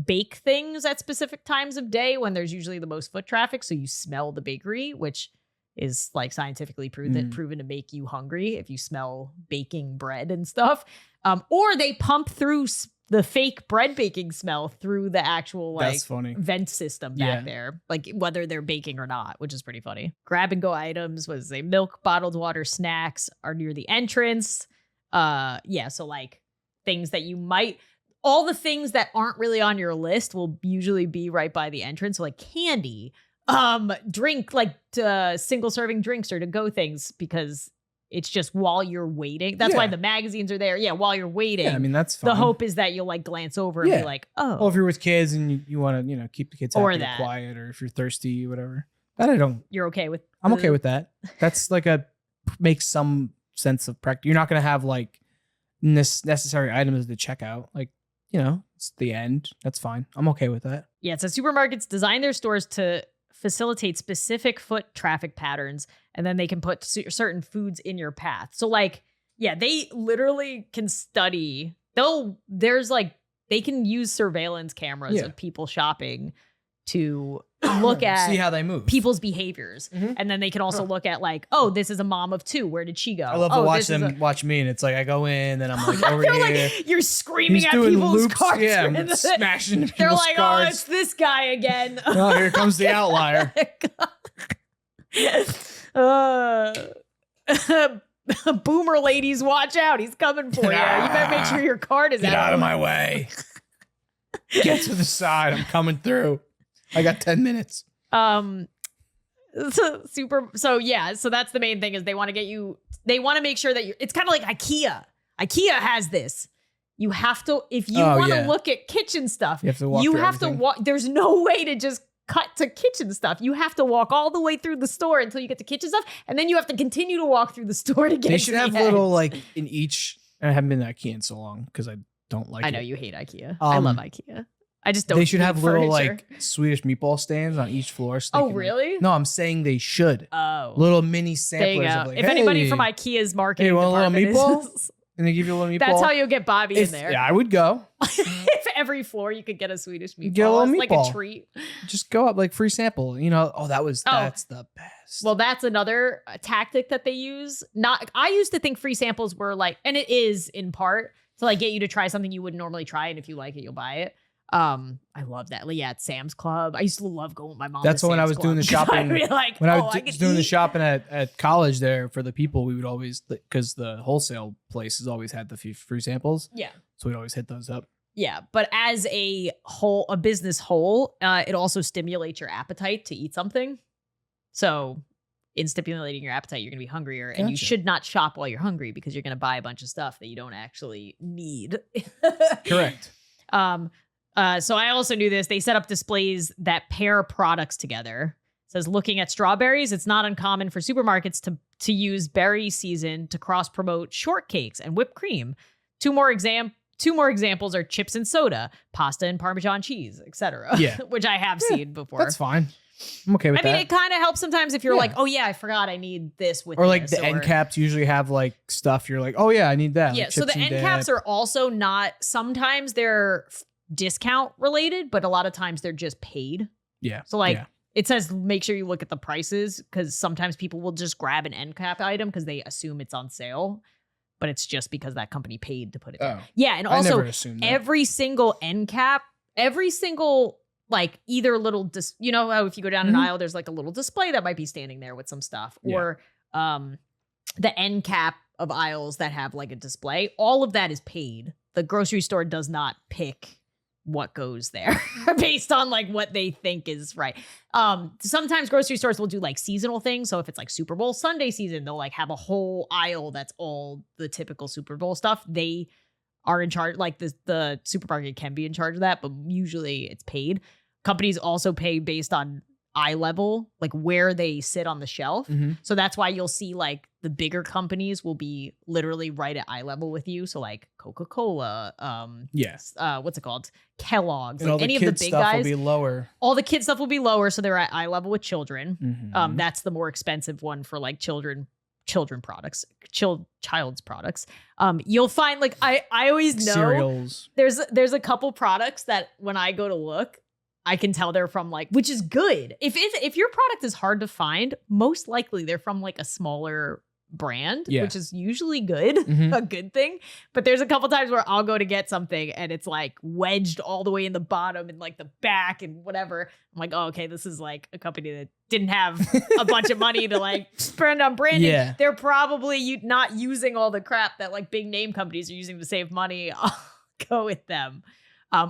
bake things at specific times of day when there's usually the most foot traffic. So you smell the bakery, which is like scientifically proven to make you hungry if you smell baking bread and stuff. Or they pump through the fake bread baking smell through the actual like That's funny. vent system back there, like whether they're baking or not, which is pretty funny. Grab and go items was a milk, bottled water, snacks are near the entrance. So like things that you might, all the things that aren't really on your list will usually be right by the entrance. So like candy, drink, like single serving drinks or to go things, because it's just while you're waiting. That's why the magazines are there. Yeah, while you're waiting. Yeah, I mean, that's fine. The hope is that you'll like glance over and be like, oh. Well, if you're with kids and you want to, keep the kids happy or quiet, or if you're thirsty, whatever. That I don't. You're okay with. I'm okay with that. That's like makes some sense of practice. You're not going to have like necessary items to check out. Like, it's the end. That's fine. I'm okay with that. Yeah, it says supermarkets design their stores to facilitate specific foot traffic patterns, and then they can put certain foods in your path. So like, yeah, they literally can study. They can use surveillance cameras of people shopping to look at see how they move. people's behaviors. Mhm. And then they can also look at like, oh, this is a mom of 2. Where did she go? I love to watch them watch me, and it's like I go in, and I'm like over They're here. like, you're screaming He's at doing people's loops. cards. Yeah, I'm smashing people's They're like, cards. oh, it's this guy again. Oh, here comes the outlier. Boomer ladies, watch out. He's coming for you. You better make sure your card is Get out of my way. Get to the side. I'm coming through. I got 10 minutes. So that's the main thing is they want to get you, they want to make sure that it's kind of like IKEA. IKEA has this. You have to, if you want to look at kitchen stuff, you have to walk. There's no way to just cut to kitchen stuff. You have to walk all the way through the store until you get to kitchen stuff. And then you have to continue to walk through the store to get They to should the have end. little like in each. I haven't been to IKEA in so long because I don't like it. I know you hate IKEA. I love IKEA. I just don't. They should need have little furniture. like Swedish meatball stands on each floor. So they Oh, can, really? No, I'm saying they should. Oh. Little mini There you samplers go. of like, If anybody hey, from IKEA's marketing you want a little department meatball? And they give you a little meatball. that's how you'll get Bobby in there. Yeah, I would go. If every floor you could get a Swedish meatball, get a little it's like meatball. a treat. Just go up like free sample. You know, that's the best. Well, that's another tactic that they use. I used to think free samples were like, and it is in part to like get you to try something you wouldn't normally try, and if you like it, you'll buy it. I love that. Yeah, at Sam's Club. I used to love going with my mom. That's to when I Sam's was Club doing the 'cause shopping. I'd be like, when I oh, was I could doing the eat. shopping at college there for the people, we would always, because the wholesale places always had the free samples. Yeah. So we'd always hit those up. Yeah, but as a business whole, it also stimulates your appetite to eat something. So in stimulating your appetite, you're going to be hungrier, and you Gotcha. should not shop while you're hungry because you're going to buy a bunch of stuff that you don't actually need. Correct. So I also knew this. They set up displays that pair products together. It says, looking at strawberries, it's not uncommon for supermarkets to use berry season to cross promote shortcakes and whipped cream. Two more examples are chips and soda, pasta and Parmesan cheese, etc. Yeah. Which I have seen before. That's fine. I'm okay with I mean, that. it kind of helps sometimes if you're Yeah. like, oh yeah, I forgot I need this with Or like this, the end caps usually have like stuff. You're like, oh yeah, I need that. Yeah, Like so the chips and end caps dip. are also not, sometimes they're discount related, but a lot of times they're just paid. Yeah. So like yeah. it says make sure you look at the prices because sometimes people will just grab an end cap item because they assume it's on sale, but it's just because that company paid to put it there. Oh. Yeah, and I also never assumed that. every single end cap, every single like either little you know how if you go down an Mhm. aisle there's like a little display that might be standing there with some stuff, Yeah. or the end cap of aisles that have like a display, all of that is paid. The grocery store does not pick what goes there based on like what they think is right. Sometimes grocery stores will do like seasonal things. So if it's like Super Bowl Sunday season, they'll like have a whole aisle that's all the typical Super Bowl stuff. They are in charge, like the supermarket can be in charge of that, but usually it's paid. Companies also pay based on eye level, like where they sit on the shelf. Mhm. So that's why you'll see like the bigger companies will be literally right at eye level with you. So like Coca-Cola, Yes. what's it called? Kellogg's, And like all the any of the kids big stuff guys. will be lower. All the kid stuff will be lower, so they're at eye level with children. Mhm. That's the more expensive one for like children products, child's products. You'll find like I always know Cereals. there's a couple products that when I go to look, I can tell they're from like, which is good. If your product is hard to find, most likely they're from like a smaller brand, Yeah. which is usually good, Mhm. a good thing. But there's a couple times where I'll go to get something and it's like wedged all the way in the bottom and like the back and whatever. I'm like, oh, okay, this is like a company that didn't have a bunch of money to like spend on branding. Yeah. They're probably not using all the crap that like big name companies are using to save money. I'll go with them.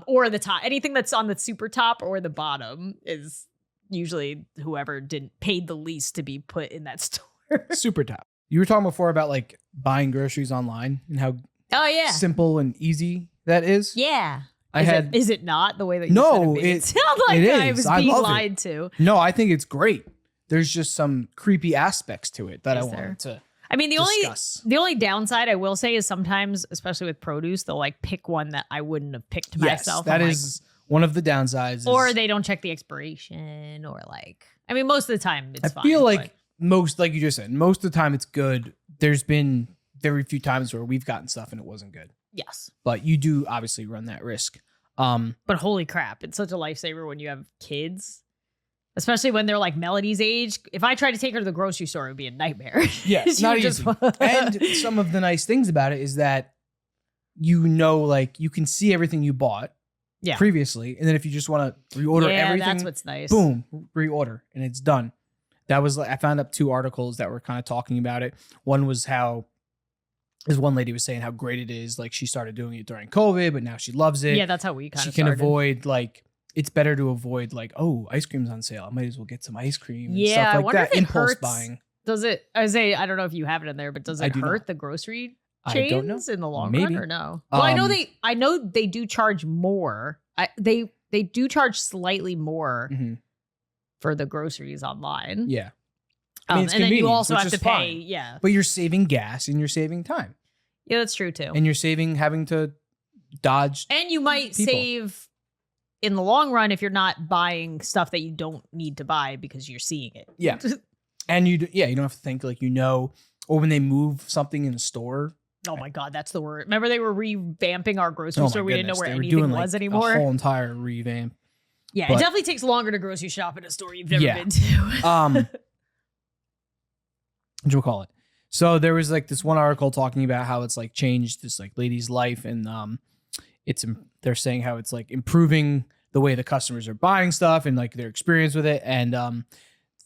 Or the top, anything that's on the super top or the bottom is usually whoever paid the least to be put in that store. Super top. You were talking before about like buying groceries online and how Oh yeah. simple and easy that is. Yeah. I Is it not the way that you No, said it made it sound like it I is. was I being love it. lied to? No, I think it's great. There's just some creepy aspects to it that Is I there? wanted to I mean, discuss. the only downside I will say is sometimes, especially with produce, they'll like pick one that I wouldn't have picked Yes, myself. that I'm like, is one of the downsides. or is they don't check the expiration, or like, I mean, most of the time it's I fine. feel like but- most, like you just said, most of the time it's good. There's been very few times where we've gotten stuff and it wasn't good. yes. But you do obviously run that risk. But holy crap, it's such a lifesaver when you have kids Especially when they're like Melody's age. If I tried to take her to the grocery store, it would be a nightmare. Yeah, it's She not would easy. And some of the nice things about it is that like you can see everything you bought previously, and then if you just want to reorder everything, that's what's nice. Boom, reorder, and it's done. That was I found up 2 articles that were kind of talking about it. One was how this one lady was saying how great it is. Like she started doing it during COVID, but now she loves it. Yeah, that's how we kind of She can started. avoid like. It's better to avoid like, oh, ice cream's on sale. I might as well get some ice cream. And stuff I like wonder that. if it Impulse hurts. buying. Does it? I don't know if you have it in there, but does I it do hurt not. the grocery I don't know. chains in the long Maybe. run or no? Well, I know they do charge more. They do charge slightly more for the groceries online. Yeah. I mean, it's and then you convenient, also which have is to pay. fine. Yeah. But you're saving gas and you're saving time. Yeah, that's true too. And you're saving having to dodge. And you might people. save in the long run if you're not buying stuff that you don't need to buy because you're seeing it. Yeah. And you don't have to think like, or when they move something in the store. Oh my God, that's the word. Remember they were revamping our grocery store? We didn't know where They were anything doing, was like, anymore. A whole entire revamp. Yeah, But- it definitely takes longer to grocery shop in a store you've never been to. What do you call it? So there was like this one article talking about how it's like changed this like lady's life, and they're saying how it's like improving the way the customers are buying stuff and like their experience with it. And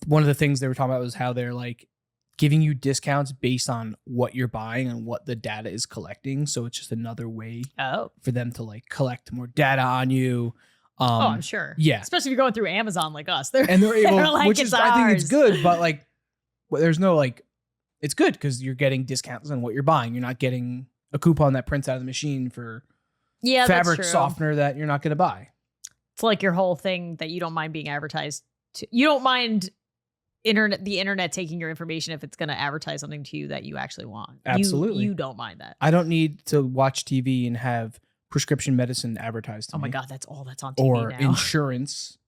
one of the things they were talking about was how they're like giving you discounts based on what you're buying and what the data is collecting. So it's just another way for them to like collect more data on you. I'm sure. Yeah. Especially if you're going through Amazon like us. They're able, like, which it's is, I think it's ours. good, but like, there's no like, it's good because you're getting discounts on what you're buying. You're not getting a coupon that prints out of the machine for fabric that's true. softener that you're not going to buy. It's like your whole thing that you don't mind being advertised to. You don't mind the internet taking your information if it's going to advertise something to you that you actually want. Absolutely. You don't mind that. I don't need to watch TV and have prescription medicine advertised to me. Oh my God, that's all that's on TV Or now. insurance.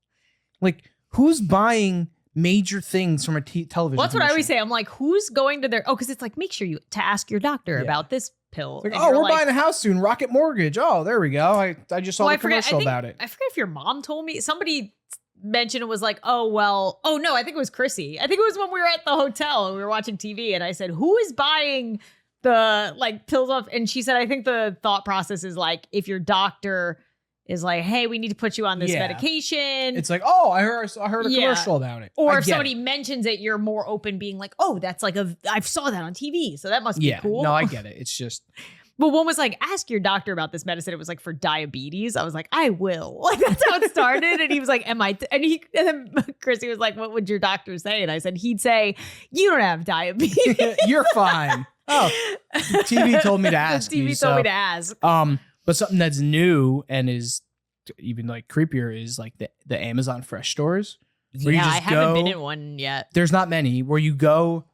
Like, who's buying major things from a television? Well, that's what I always commercial? say. I'm like, who's going to their... Oh, because it's like, make sure you to ask your doctor Yeah. about this pill. It's like, And oh, you're we're buying a house soon. Rocket Mortgage. Oh, there we go. I just saw Well, the commercial about it. I forget if your mom told me. Somebody mentioned it was like, oh, well... Oh, no, I think it was Chrissy. I think it was when we were at the hotel and we were watching TV and I said, who is buying the like pills off? And she said, I think the thought process is like, if your doctor is like, hey, we need to put you on this medication. It's like, oh, I heard a Yeah. commercial about it. Or I if get somebody it. mentions it, you're more open being like, oh, that's like I saw that on TV. So that must be cool. No, I get it. It's just But one was like, ask your doctor about this medicine. It was like for diabetes. I was like, I will. Like that's how it started. And he was like, and then Chrissy was like, what would your doctor say? And I said, he'd say, you don't have diabetes. you're fine. Oh, TV told me to ask. The TV told me to ask. But something that's new and is even like creepier is like the Amazon Fresh stores. Where you Yeah, just I haven't been go- in one yet. There's not many where you go,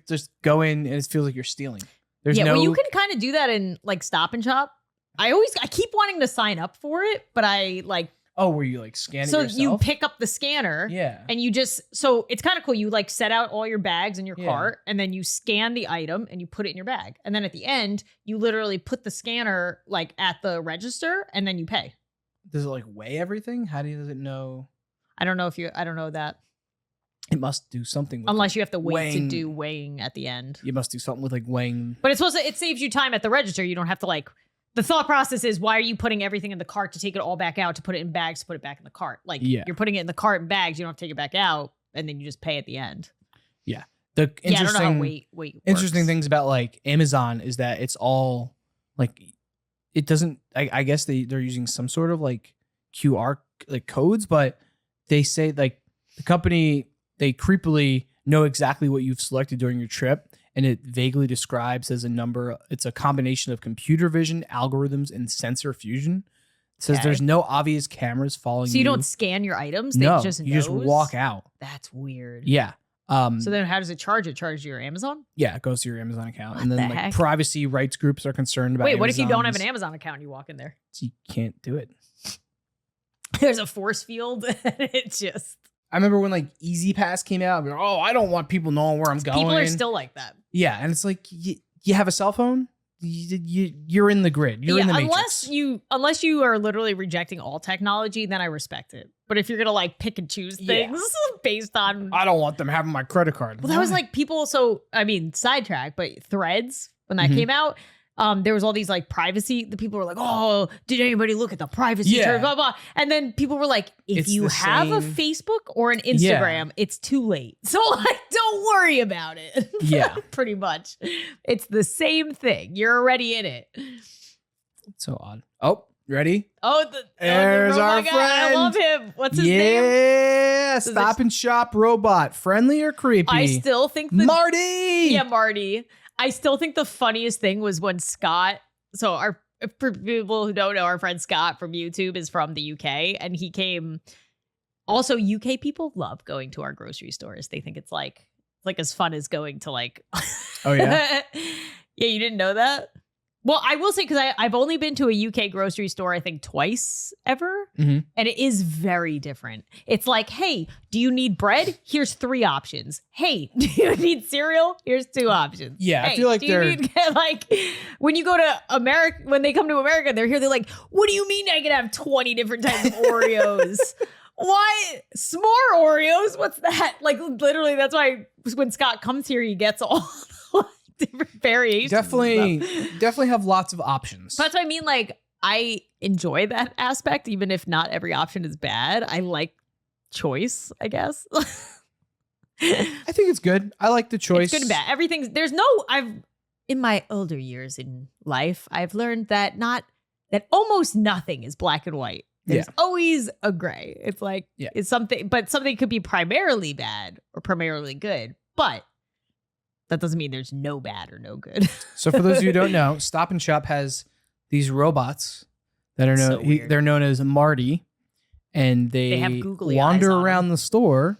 just go in, and it feels like you're stealing. There's no. well, you can kind of do that in like Stop and Shop. I keep wanting to sign up for it, but I like. Oh, where you like scan it So yourself? you pick up the scanner. Yeah. And you so it's kind of cool. You like set out all your bags in your Yeah. cart and then you scan the item and you put it in your bag. And then at the end, you literally put the scanner like at the register and then you pay. Does it like weigh everything? Does it know? I don't know that. It must do something. With Unless you have to wait to weighing. do weighing at the end. You must do something with like weighing. But it saves you time at the register. You don't have to like, the thought process is why are you putting everything in the cart to take it all back out, to put it in bags, to put it back in the cart? Like you're putting it in the cart and bags. You don't have to take it back out and then you just pay at the end. Yeah. The I don't know interesting, how weight interesting works. things about like Amazon is that it's all like, it doesn't, I guess they're using some sort of like QR like codes, but they say like the company, they creepily know exactly what you've selected during your trip. And it vaguely describes as a number. It's a combination of computer vision, algorithms, and sensor fusion. It says there's no obvious cameras following you. So you don't scan your items? No, They just you just walk out. That's weird. Yeah. So then how does it charge? It charges your Amazon? Yeah, it goes to your Amazon account. What And then the like heck? privacy rights groups are concerned about Wait, what if you don't have an Amazon's- Amazon account and you walk in there? You can't do it. There's a force field and it just... I remember when like Easy Pass came out. We were, I don't want people knowing where I'm going. People are still like that. Yeah, and it's like you have a cell phone. you're in the grid. You're in the matrix. Unless you are literally rejecting all technology, then I respect it. But if you're gonna like pick and choose things based on, I don't want them having my credit card. Well, that was like people. So I mean, sidetrack, but Threads when that came out. There was all these like privacy. The people were like, "Oh, did anybody look at the privacy terms?" Blah blah. And then people were like, "If you have a Facebook or an Instagram, it's too late. So like, don't worry about it." Yeah, pretty much. It's the same thing. You're already in it. It's so odd. Oh, ready? Oh, there's our guy. friend. I love him. What's his name? Yeah, Stop and Shop robot. Friendly or creepy? I still think Marty. Yeah, Marty. I still think the funniest thing was when Scott, for people who don't know, our friend Scott from YouTube is from the UK, and he came. Also, UK people love going to our grocery stores. They think it's like as fun as going to like. Oh yeah. Yeah, you didn't know that? Well, I will say, because I've only been to a UK grocery store, I think twice ever. And it is very different. It's like, hey, do you need bread? Here's 3 options. Hey, do you need cereal? Here's 2 options. Yeah, hey, I feel like they're like when you go to America, when they come to America, they're here. They're like, what do you mean I can have 20 different types of Oreos? Why? S'more Oreos? What's that? Like literally, that's why when Scott comes here, he gets all different variations. Definitely have lots of options. That's what I mean. Like, I enjoy that aspect, even if not every option is bad. I like choice, I guess. I think it's good. I like the choice. It's good and bad. In my older years in life, I've learned that almost nothing is black and white. There's always a gray. It's like, it's something, but something could be primarily bad or primarily good, but that doesn't mean there's no bad or no good. So for those of you who don't know, Stop and Shop has these robots that are they're known as Marty, and they have googly wander eyes around the store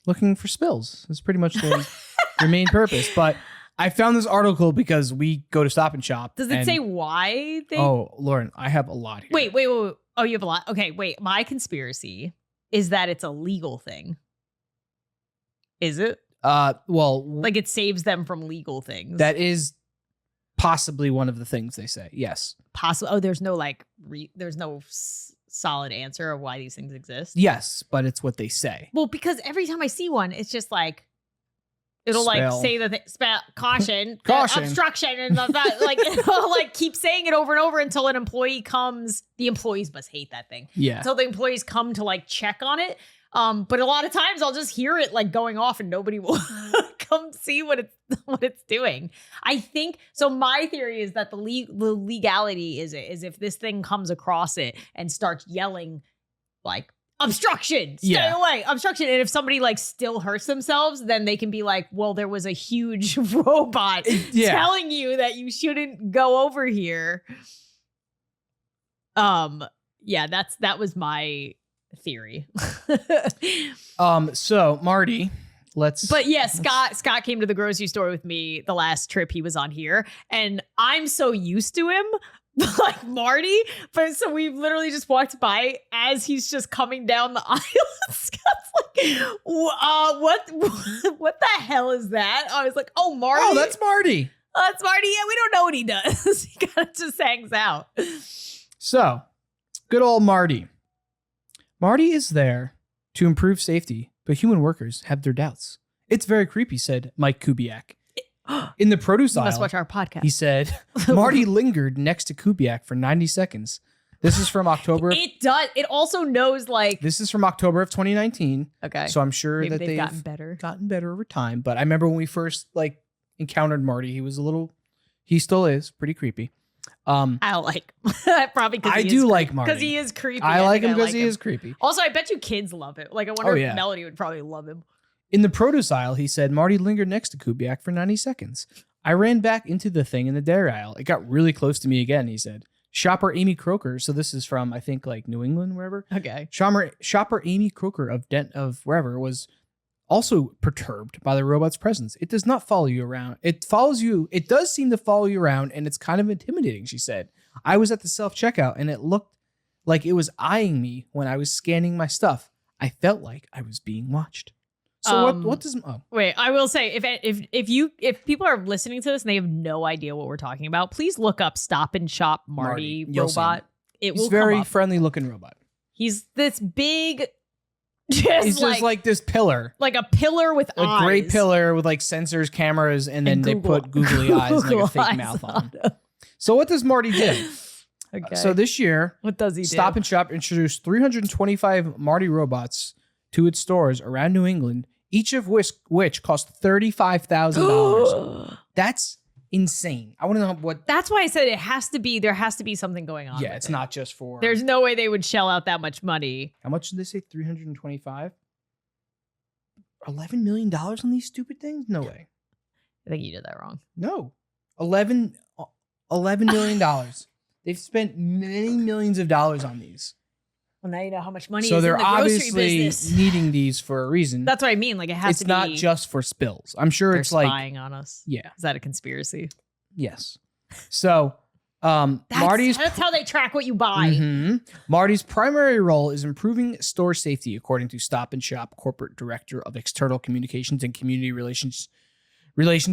looking for spills. That's pretty much their main purpose. But I found this article because we go to Stop and Shop. Does it say why they? Oh, Lauren, I have a lot here. Wait. Oh, you have a lot? Okay, wait. My conspiracy is that it's a legal thing. Is it? Well, like it saves them from legal things. That is possibly one of the things they say. Yes. Possible. Oh, there's no solid answer of why these things exist. Yes, but it's what they say. Well, because every time I see one, it's just like it'll like say the caution, obstruction, and like it'll like keep saying it over and over until an employee comes. The employees must hate that thing. Yeah. Until the employees come to like check on it. But a lot of times I'll just hear it like going off and nobody will come see what it's doing. I think so. My theory is that the legality is if this thing comes across it and starts yelling like obstruction, stay away, obstruction. And if somebody like still hurts themselves, then they can be like, well, there was a huge robot telling you that you shouldn't go over here. That was my theory. So Marty, But yeah, Scott came to the grocery store with me the last trip he was on here, and I'm so used to him, like Marty. But so we literally just walked by as he's just coming down the aisle. Scott's like, what the hell is that? I was like, oh, Marty. Oh, that's Marty. That's Marty. Yeah, we don't know what he does. He kind of just hangs out. So, good old Marty. Marty is there to improve safety, but human workers have their doubts. It's very creepy, said Mike Kubiak. In the produce aisle, you must watch our podcast. He said, Marty lingered next to Kubiak for 90 seconds. This is from October. It does. It also knows like... This is from October of 2019. Okay. So I'm sure maybe that they've gotten better over time. But I remember when we first like encountered Marty, he still is pretty creepy. I like probably because I do like Marty because he is creepy. I like him because he is creepy. Also, I bet you kids love it. Like I wonder if Melody would probably love him. In the produce aisle, he said Marty lingered next to Kubiak for 90 seconds. I ran back into the thing in the dairy aisle. It got really close to me again, he said. Shopper Amy Croker, so this is from I think like New England, wherever. Okay. Shopper Amy Croker of wherever was also perturbed by the robot's presence. It does not follow you around. It follows you. It does seem to follow you around, and it's kind of intimidating, she said. I was at the self-checkout, and it looked like it was eyeing me when I was scanning my stuff. I felt like I was being watched. So what does Wait, I will say if people are listening to this and they have no idea what we're talking about, please look up Stop and Shop Marty You'll see robot. him. It He's will very come up. friendly looking robot. He's this big, He's just like this pillar. like a pillar with A eyes. gray pillar with like sensors, cameras, and then they put googly eyes and like a fake mouth on him. So what does Marty do? Okay. So this year, what does he do? Stop and Shop introduced 325 Marty robots to its stores around New England, each of which cost $35,000. That's insane. I want to know what. That's why I said there has to be something going on. Yeah, with it's it. not just for. There's no way they would shell out that much money. How much did they say? 325. $11 million on these stupid things? No way. I think you did that wrong. No, $11 million. They've spent many millions of dollars on these. Well, now you know how much money So is they're in the grocery obviously business. needing these for a reason. That's what I mean. Like it has It's to be. not just for spills. I'm sure they're it's like spying on us. yeah, Is that a conspiracy? yes. So Marty's That's how they track what you buy. Mhm. Marty's primary role is improving store safety, according to Stop and Shop corporate director of external communications and community relations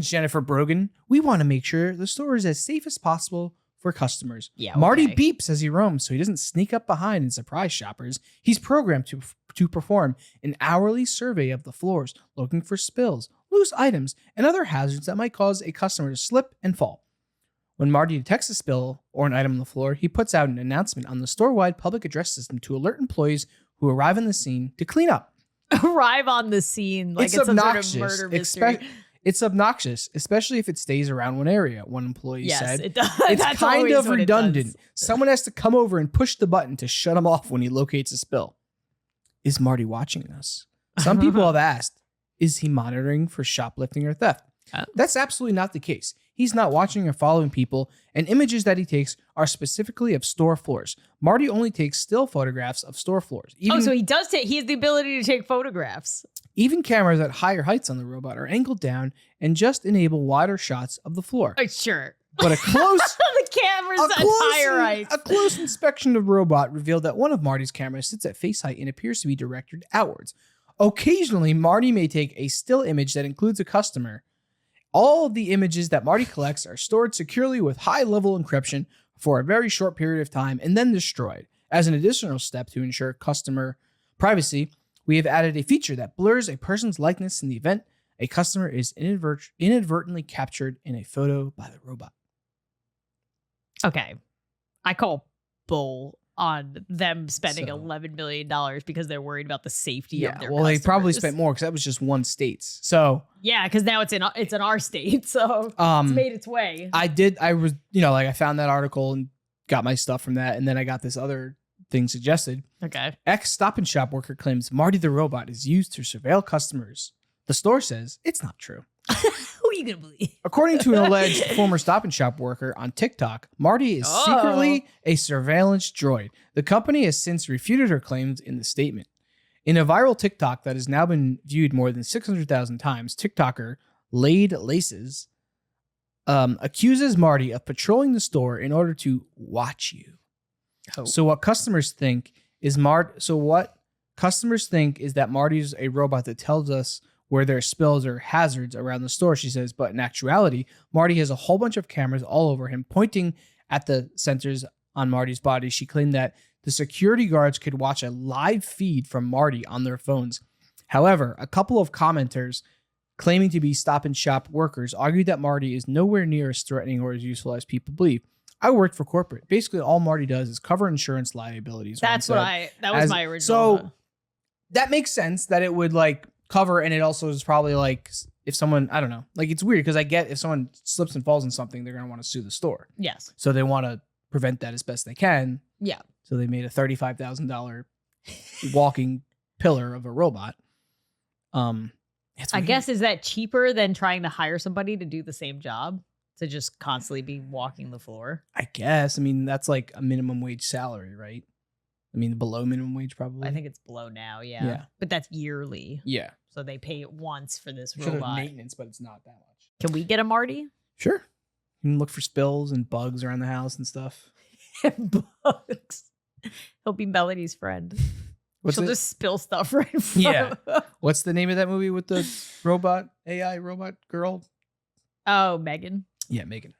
Jennifer Brogan. We want to make sure the store is as safe as possible for customers. Yeah, Marty okay. beeps as he roams so he doesn't sneak up behind and surprise shoppers. He's programmed to perform an hourly survey of the floors, looking for spills, loose items, and other hazards that might cause a customer to slip and fall. When Marty detects a spill or an item on the floor, he puts out an announcement on the store-wide public address system to alert employees who arrive on the scene to clean up. Arrive on the scene like it's some sort of murder mystery. It's obnoxious, especially if it stays around one area, one employee Yes, said. it does. It's That's kind always of what it redundant. does. Someone has to come over and push the button to shut him off when he locates a spill. Is Marty watching us? Some people have asked, is he monitoring for shoplifting or theft? That's absolutely not the case. He's not watching or following people, and images that he takes are specifically of store floors. Marty only takes still photographs of store floors. So he does take. He has the ability to take photographs. Even cameras at higher heights on the robot are angled down and just enable wider shots of the floor. Sure. But a close The cameras at higher heights. a close inspection of the robot revealed that one of Marty's cameras sits at face height and appears to be directed outwards. Occasionally, Marty may take a still image that includes a customer. All of the images that Marty collects are stored securely with high-level encryption for a very short period of time and then destroyed. As an additional step to ensure customer privacy, we have added a feature that blurs a person's likeness in the event a customer is inadvertently captured in a photo by the robot. Okay. I call bull on them spending So- $11 million because they're worried about the safety of their well, they probably customers. spent more because that was just one state's. So, Yeah, because now it's in our state, so it's made its way. I found that article and got my stuff from that, and then I got this other thing suggested. Okay. Ex Stop and Shop worker claims Marty the robot is used to surveil customers. The store says it's not true. Who are you gonna believe? According to an alleged former Stop and Shop worker on TikTok, Marty is secretly a surveillance droid. The company has since refuted her claims in the statement. In a viral TikTok that has now been viewed more than 600,000 times, TikToker Laid Laces accuses Marty of patrolling the store in order to watch you. Oh. So what customers think is that Marty's a robot that tells us where there are spills or hazards around the store, she says. But in actuality, Marty has a whole bunch of cameras all over him, pointing at the sensors on Marty's body. She claimed that the security guards could watch a live feed from Marty on their phones. However, a couple of commenters claiming to be Stop and Shop workers argued that Marty is nowhere near as threatening or as useful as people believe. I worked for corporate. Basically, all Marty does is cover insurance liabilities. That was my original. So that makes sense that it would like cover, and it also is probably like if someone, I don't know, like it's weird because I get if someone slips and falls in something, they're going to want to sue the store. Yes. So they want to prevent that as best they can. Yeah. So they made a $35,000 walking pillar of a robot. I guess, is that cheaper than trying to hire somebody to do the same job? To just constantly be walking the floor? I guess. I mean, that's like a minimum wage salary, right? I mean, below minimum wage probably. I think it's below now, yeah. Yeah. But that's yearly. Yeah. So they pay it once for this Should have robot. maintenance, but it's not that much. Can we get a Marty? Sure. You can look for spills and bugs around the house and stuff. Bugs. He'll be Melody's friend. She'll it? just spill stuff right in front Yeah. of What's the name of that movie with the AI robot girl? Oh, Megan. Yeah, Megan.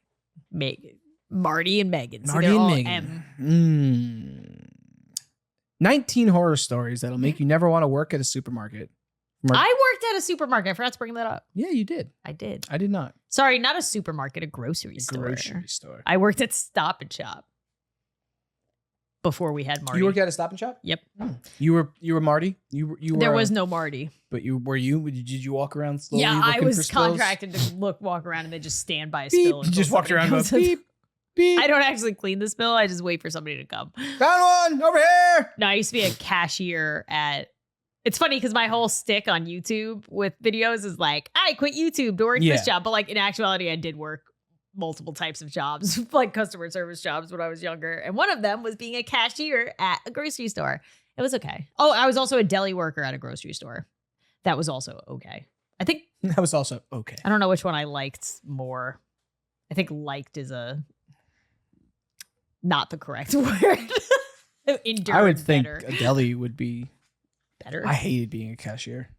Marty and Megan. See, Marty they're and all Megan. M. 19 horror stories that'll make you never want to work at a supermarket. I worked at a supermarket. I forgot to bring that up. Yeah, you did. I did. I did not. Sorry, not a supermarket, a grocery store. Grocery store. I worked at Stop and Shop before we had Marty. You worked at a Stop and Shop? Yep. You were Marty? You were There was no Marty. But did you walk around slowly? Yeah, I looking was for spills? contracted to walk around and then just stand by a Beep. spill. You until just walked somebody around and comes go in. beep, beep. I don't actually clean the spill. I just wait for somebody to come. Found one over here. No, I used to be a cashier at. It's funny because my whole stick on YouTube with videos is like, I quit YouTube to work this job. But like in actuality, I did work multiple types of jobs, like customer service jobs when I was younger. And one of them was being a cashier at a grocery store. It was okay. Oh, I was also a deli worker at a grocery store. That was also okay. I think that was also okay. I don't know which one I liked more. I think liked is not the correct word. I would think better. a deli would be Better. I hated being a cashier.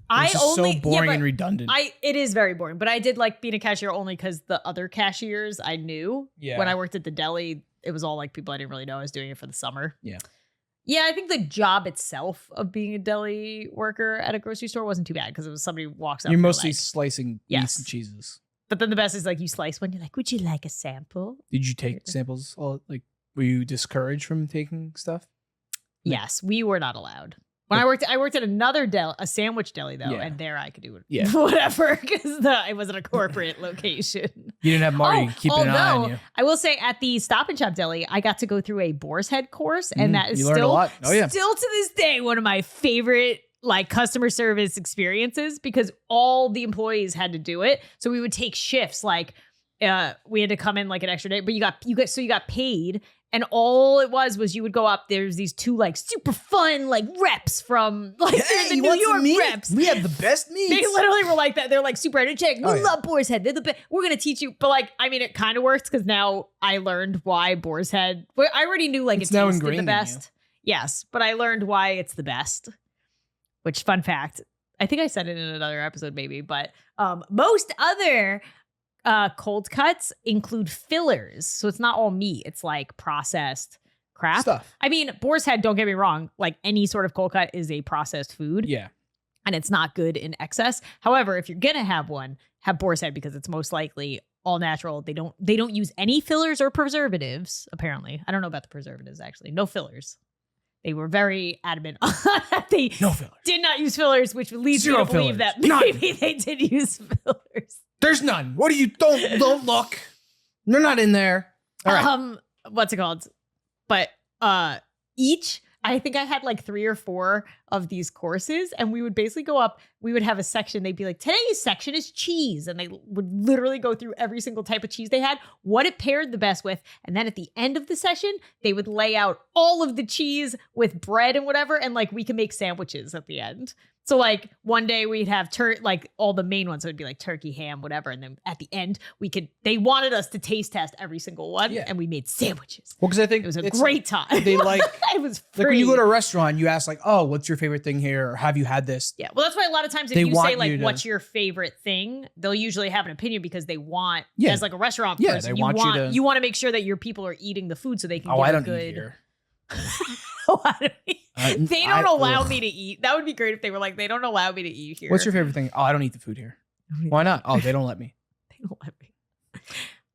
I just only so boring but and redundant. It is very boring, but I did like being a cashier only because the other cashiers I knew. Yeah. When I worked at the deli, it was all like people I didn't really know. I was doing it for the summer. Yeah. Yeah, I think the job itself of being a deli worker at a grocery store wasn't too bad because it was somebody walks up. You're and they're mostly like, slicing meats and cheeses. But then the best is like you slice one, you're like, would you like a sample? Did you take samples? Were you discouraged from taking stuff? Yes, we were not allowed. When I worked at another a sandwich deli though, and there I could do whatever because it wasn't a corporate location. You didn't have Marty keeping an eye on you. I will say at the Stop and Shop deli, I got to go through a Boar's Head course, and that is you learned a lot. Oh yeah, still to this day one of my favorite like customer service experiences because all the employees had to do it. So we would take shifts like we had to come in like an extra day, but you got paid. And all it was you would go up. There's these two like super fun like reps from like the New York reps. We have the best meats. They literally were like that. They're like super energetic. We love Boar's Head. They're the best. We're gonna teach you. But like, I mean, it kind of works because now I learned why Boar's Head. Well, I already knew like it's now tasted the best. Yes, but I learned why it's the best. Which fun fact, I think I said it in another episode maybe, but most other cold cuts include fillers. So it's not all meat. It's like processed crap. Stuff. I mean, Boar's Head, don't get me wrong, like any sort of cold cut is a processed food. Yeah. And it's not good in excess. However, if you're going to have one, have Boar's Head because it's most likely all natural. They don't use any fillers or preservatives, apparently. I don't know about the preservatives, actually. No fillers. They were very adamant on that they did not use fillers, which leads me to believe that maybe they did use fillers. There's none. What do you don't look? They're not in there. All right. What's it called? But I think I had like 3 or 4 of these courses, and we would basically go up. We would have a section. They'd be like, today's section is cheese. And they would literally go through every single type of cheese they had, what it paired the best with. And then at the end of the session, they would lay out all of the cheese with bread and whatever. And like, we could make sandwiches at the end. So like one day we'd have like all the main ones. So it'd be like turkey, ham, whatever. And then at the end they wanted us to taste test every single one. Yeah. And we made sandwiches. Well, because I think it was a great time. They like, it was free. Like when you go to a restaurant, you ask like, oh, what's your favorite thing here? Or have you had this? Yeah. Well, that's why a lot of times if you say like, what's your favorite thing? They'll usually have an opinion because they want, as like a restaurant person, you want to make sure that your people are eating the food so they can get a good. Eat here. They don't allow me to eat. That would be great if they were like, they don't allow me to eat here. What's your favorite thing? Oh, I don't eat the food here. Why not? Oh, they don't let me. They don't let me.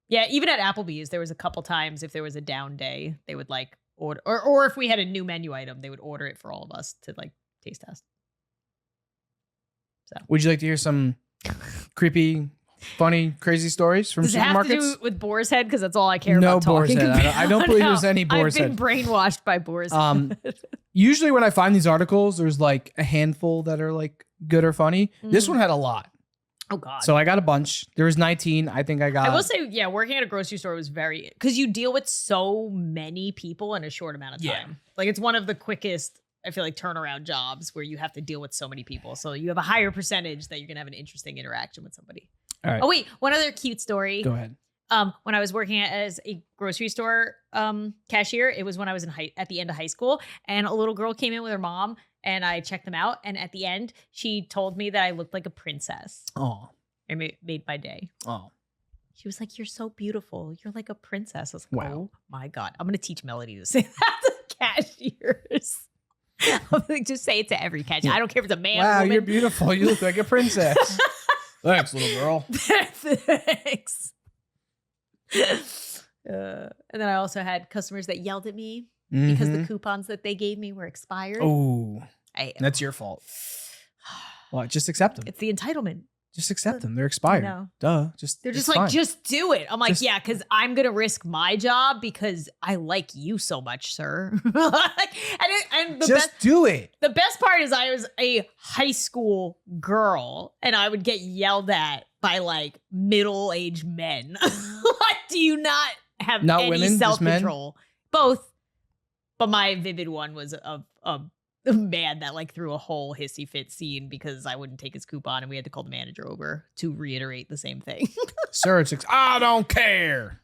Yeah, even at Applebee's, there was a couple times if there was a down day, they would like order, or if we had a new menu item, they would order it for all of us to like taste test. So, would you like to hear some creepy, funny, crazy stories from Does supermarkets? Does it have to do with Boar's Head? Because that's all I care about talking about. I don't believe there's any Boar's Head. I've been brainwashed by Boar's Head. Usually when I find these articles, there's like a handful that are like good or funny. Mm-hmm. This one had a lot. Oh, God. So I got a bunch. There was 19. I think I got... I will say, yeah, working at a grocery store was very... Because you deal with so many people in a short amount of time. Yeah. Like, it's one of the quickest, I feel like, turnaround jobs where you have to deal with so many people. So you have a higher percentage that you're going to have an interesting interaction with somebody. All right. Oh, wait. One other cute story. Go ahead. When I was working as a grocery store cashier, it was when I was at the end of high school, and a little girl came in with her mom, and I checked them out. And at the end, she told me that I looked like a princess. Oh, I made my day. oh, She was like, "You're so beautiful. You're like a princess." I was like, Wow. "Oh my god, I'm gonna teach Melody to say that to cashiers." I'm gonna just say it to every cashier. I don't care if it's a man. wow, or woman. you're beautiful. You look like a princess. Thanks, little girl. Thanks. And then I also had customers that yelled at me because the coupons that they gave me were expired. Oh, that's your fault. Well, just accept them. It's the entitlement. Just accept them. They're expired. No. Duh. They're just like, just do it. I'm like, yeah, because I'm gonna risk my job because I like you so much, sir. and the just do it. The best part is I was a high school girl and I would get yelled at by like middle-aged men. Like, do you not have any women, self-control? Both. But my vivid one was of a man that like threw a whole hissy fit scene because I wouldn't take his coupon and we had to call the manager over to reiterate the same thing. Sir, I don't care.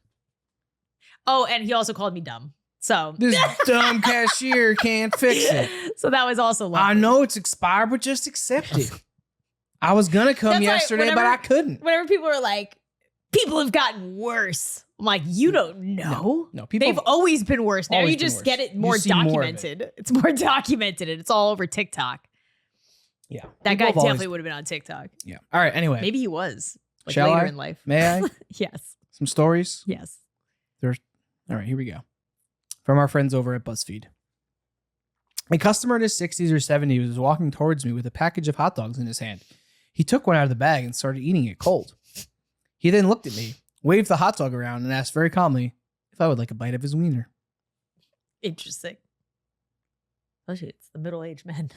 Oh, and he also called me dumb. So This dumb cashier can't fix it. So that was also lovely. I know it's expired, but just accept it. I was gonna come That's why yesterday, but I couldn't. Whenever people are like, people have gotten worse. I'm like, you don't know. No, people They've always been worse. Now always you been just worse. get it You more see more of it. documented. It's more documented and it's all over TikTok. Yeah. That People guy have always- definitely would have been on TikTok. Yeah. All right. Anyway, Maybe he was. Like Shall later I? in life. May I? Yes. Some stories? Yes. All right, here we go. From our friends over at BuzzFeed. A customer in his 60s or 70s was walking towards me with a package of hot dogs in his hand. He took one out of the bag and started eating it cold. He then looked at me, waved the hot dog around, and asked very calmly if I would like a bite of his wiener. Interesting. Oh shit, it's the middle-aged men.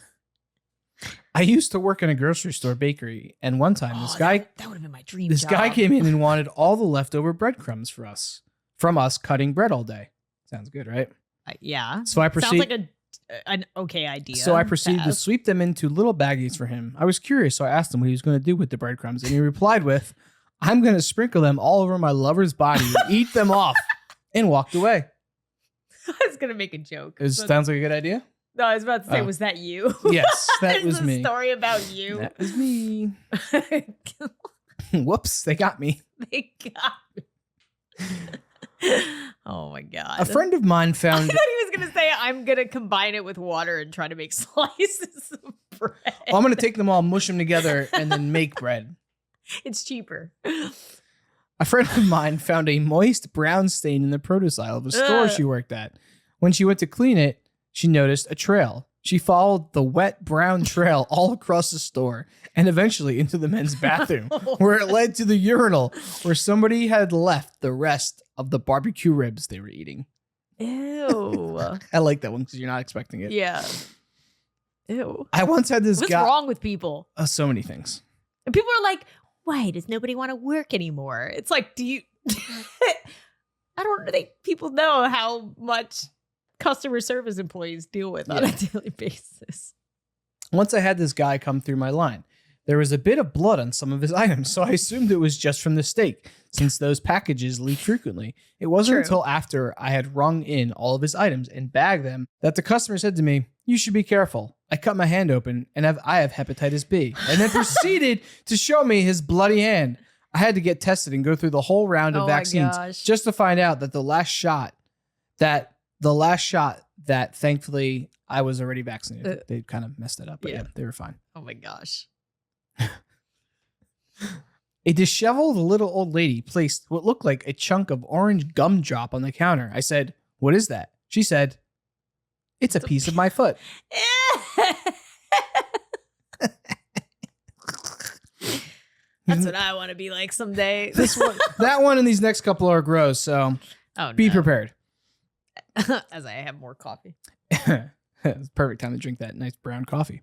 I used to work in a grocery store bakery, and one time that would have been my dream this job. guy came in and wanted all the leftover breadcrumbs from us cutting bread all day. Sounds good, right? Yeah. So I Sounds like proceeded. an okay idea. So I proceeded to have. sweep them into little baggies for him. I was curious, so I asked him what he was going to do with the breadcrumbs, and he replied with, "I'm going to sprinkle them all over my lover's body, and eat them off," and walked away. I was gonna make a joke. Sounds like a good idea. No, I was about to say, Oh. was that you? Yes, that Is was the me. Story about you. That was me. Whoops, they got me. They got me. Oh my god. A friend of mine I found. thought he was gonna say, I'm gonna combine it with water and try to make slices of bread. Oh, I'm going to take them all, mush them together, and then make bread. It's cheaper. A friend of mine found a moist brown stain in the produce aisle of a store Ugh. she worked at. When she went to clean it, she noticed a trail. She followed the wet brown trail all across the store and eventually into the men's bathroom, where it led to the urinal where somebody had left the rest of the barbecue ribs they were eating. Ew. I like that one because you're not expecting it. Yeah. Ew. I once had this What's guy. wrong with people? So many things. And people are like, why does nobody want to work anymore? It's like, do you I don't think people know how much customer service employees deal with on a daily basis. Once I had this guy come through my line. There was a bit of blood on some of his items, so I assumed it was just from the steak, since those packages leak frequently. It wasn't True. until after I had rung in all of his items and bagged them that the customer said to me, "You should be careful. I cut my hand open and I have hepatitis B," and then proceeded to show me his bloody hand. I had to get tested and go through the whole round of Oh my vaccines gosh. just to find out that the last shot that thankfully I was already vaccinated. They kind of messed it up, but yeah, they were fine. Oh my gosh. A disheveled little old lady placed what looked like a chunk of orange gumdrop on the counter. I said, "What is that?" She said, "It's a piece of my foot." That's what I want to be like someday. That one and these next couple are gross, so be prepared. As I have more coffee. It's the perfect time to drink that nice brown coffee.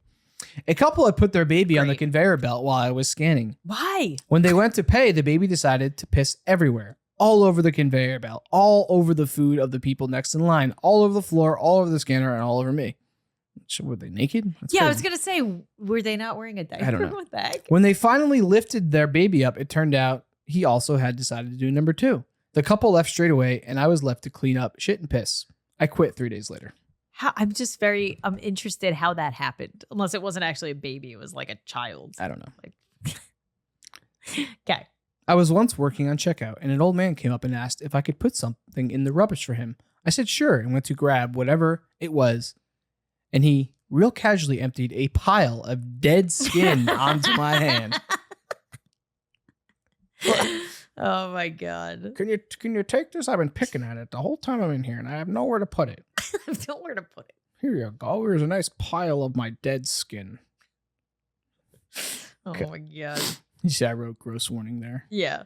A couple had put their baby on the Great. conveyor belt while I was scanning. Why? When they went to pay, the baby decided to piss everywhere. All over the conveyor belt, all over the food of the people next in line, all over the floor, all over the scanner, and all over me. So were they naked? That's Yeah, I was crazy. going to say, were they not wearing a diaper? I don't know. What the heck? When they finally lifted their baby up, it turned out he also had decided to do number 2. The couple left straight away, and I was left to clean up shit and piss. I quit 3 days later. I'm interested how that happened. Unless it wasn't actually a baby. It was like a child. I don't know. Okay. I was once working on checkout, and an old man came up and asked if I could put something in the rubbish for him. I said sure, and went to grab whatever it was, and he real casually emptied a pile of dead skin onto my hand. Oh my God. Can you take this? I've been picking at it the whole time I'm in here, and I have nowhere to put it. I have nowhere to put it. Here you go. Here's a nice pile of my dead skin. Oh Okay. my God. You see, I wrote gross warning there. Yeah.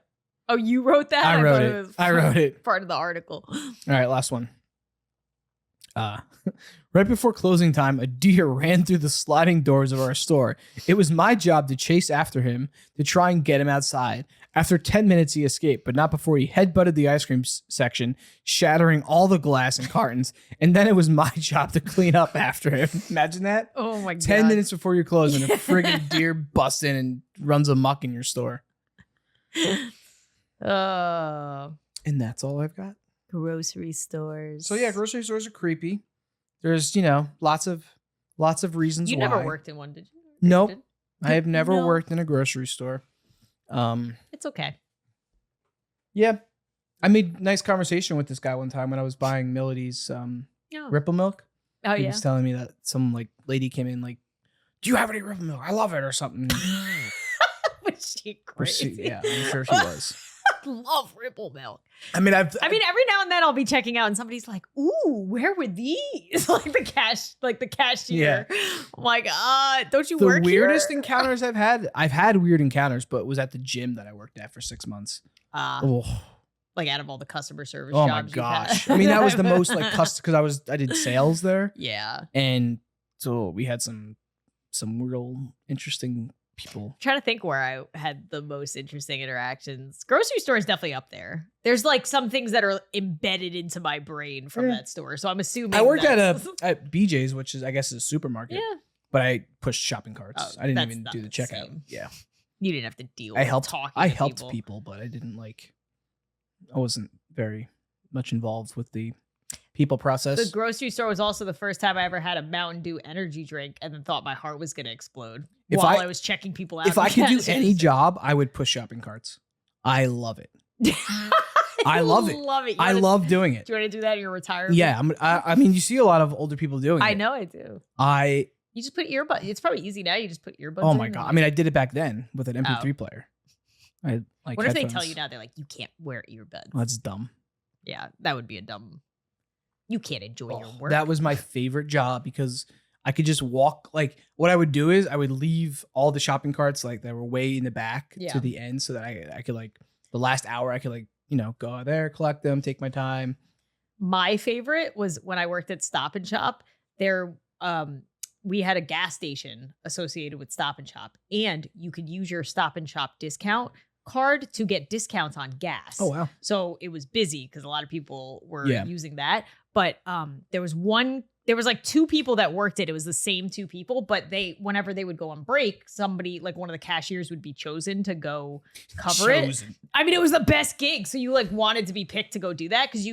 Oh, you wrote that? I wrote thought it. was I wrote it. Part of the article. All right, last one. Right before closing time, a deer ran through the sliding doors of our store. It was my job to chase after him to try and get him outside. After 10 minutes, he escaped, but not before he headbutted the ice cream section, shattering all the glass and cartons. And then it was my job to clean up after him. Imagine that. Oh my God. 10 minutes before you're closing, a friggin' deer busts in and runs amok in your store. And that's all I've got. Grocery stores. So yeah, grocery stores are creepy. There's, lots of reasons You why. never worked in one, did you? Nope. Did? I have never No. worked in a grocery store. It's okay. Yeah. I made nice conversation with this guy one time when I was buying Melody's Ripple Milk. Oh, He yeah. was telling me that some lady came in do you have any Ripple Milk? I love it or something. Was she crazy? Yeah, I'm sure she was. I love Ripple Milk. I mean, every now and then I'll be checking out and somebody's like, ooh, where were these? Like the cashier. I'm like, don't you the work weirdest here? encounters I've had weird encounters, but it was at the gym that I worked at for 6 months. Like out of all the customer service Oh my jobs gosh. you've had. I mean, that was the most because I did sales there. Yeah. And so we had some real interesting people. I'm trying to think where I had the most interesting interactions. Grocery store is definitely up there. There's some things that are embedded into my brain from that store. So I'm assuming I worked at BJ's, which is I guess is a supermarket. Yeah. But I pushed shopping carts. Oh, I didn't that's even not do the the checkout. same. Yeah. You didn't have to deal I with helped talking I to helped people, but I didn't I wasn't very much involved with the people process. The grocery store was also the first time I ever had a Mountain Dew energy drink and then thought my heart was going to explode while I was checking people out. If I could do any job, I would push shopping carts. I love it. I love it. Love it. I love doing it. Do you want to do that in your retirement? Yeah. I mean, you see a lot of older people doing it. I know I do. You just put earbuds. It's probably easy now. You just put earbuds. Oh my God. I mean, I did it back then with an MP3 Oh. player. I like. What if they headphones. tell you now? They're like, you can't wear earbuds. Well, that's dumb. Yeah, that would be a dumb. You can't enjoy your work. That was my favorite job because I could just walk. What I would do is I would leave all the shopping carts that were way in the back to the end, so that I could the last hour I could go out there, collect them, take my time. My favorite was when I worked at Stop and Shop. There, we had a gas station associated with Stop and Shop, and you could use your Stop and Shop discount card to get discounts on gas. Oh wow! So it was busy because a lot of people were Yeah. using that. But there was two people that worked it. It was the same two people, but whenever they would go on break, somebody one of the cashiers would be chosen to go cover it. I mean, it was the best gig. So you wanted to be picked to go do that because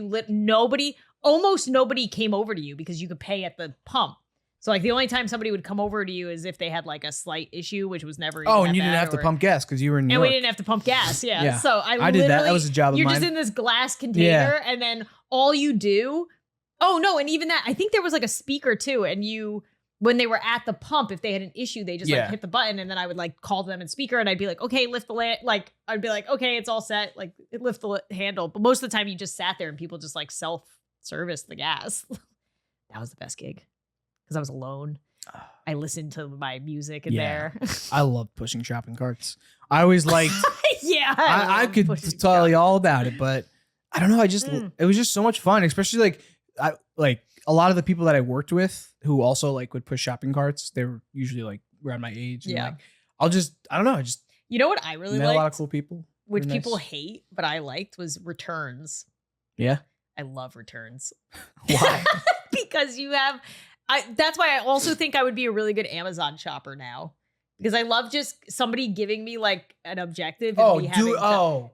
almost nobody came over to you because you could pay at the pump. So the only time somebody would come over to you is if they had a slight issue, which was never. Oh, and you didn't have to pump gas because you were in New York. York. We didn't have to pump gas. Yeah. Yeah. So I did that. That was a job of mine. You're just in this glass container, and then all you do. Oh no! And even that, I think there was a speaker too. And when they were at the pump, if they had an issue, they just hit the button, and then I would call them in speaker, and I'd be like, okay, lift the I'd be like, okay, it's all set. Lift the handle. But most of the time, you just sat there, and people just self-service the gas. That was the best gig because I was alone. I listened to my music in there. I loved pushing shopping carts. I always liked. Yeah, I could tell you all about it, but I don't know. It was just so much fun, especially a lot of the people that I worked with who also would push shopping carts. They were usually around my age. And, Yeah. I don't know. I just you know what I really met liked? a lot of cool people, Which Very people nice. hate, but I liked was returns. Yeah. I love returns. Why? Because that's why I also think I would be a really good Amazon shopper now. Because I love just somebody giving me an objective and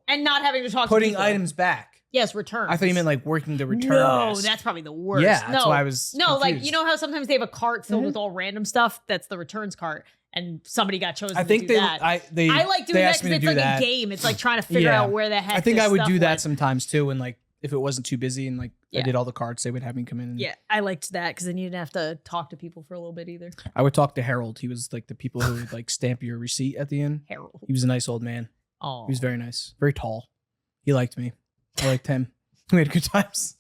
and not having to talk putting to people. items back. Yes, returns. I thought you meant like working the return No, desk. that's probably the worst. Yeah, that's no, why I was no, like confused. you know how sometimes they have a cart filled with all random stuff. That's the returns cart, and somebody got chosen. I think to do that. I like doing they that asked me because to it's do like that. a game. It's like trying to figure out where the heck. I think this I would stuff do that went. sometimes too, and like if it wasn't too busy and like I Yeah. did all the cards, they would have me come in. And Yeah, I liked that because then you didn't have to talk to people for a little bit either. I would talk to Harold. He was like the people who would like stamp your receipt at the end. Harold. He was a nice old man. Oh, He was very nice, very tall. He liked me. I liked him. We had good times.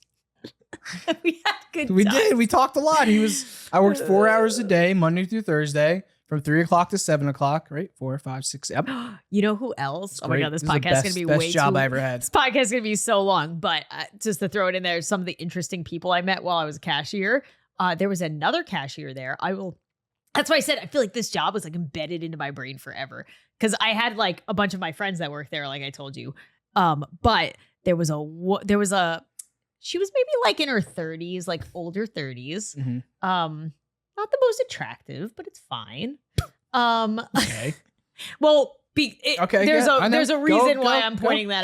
we had good. We times. did. We talked a lot. I worked 4 hours a day, Monday through Thursday, from 3 o'clock to 7 o'clock. Right, 4, 5, 6. Yep. You know who else? Oh my Great. god, this is the podcast is gonna be best way job too. I ever had. This podcast is gonna be so long, but just to throw it in there, some of the interesting people I met while I was a cashier. There was another cashier there. That's why I said I feel like this job was like embedded into my brain forever because I had like a bunch of my friends that worked there, like I told you. But there was a. She was maybe like in her 30s, like older 30s. Mhm. Not the most attractive, but it's fine. Okay. Well, Okay, there's yeah, I know. there's a reason Go, why go, I'm go. pointing that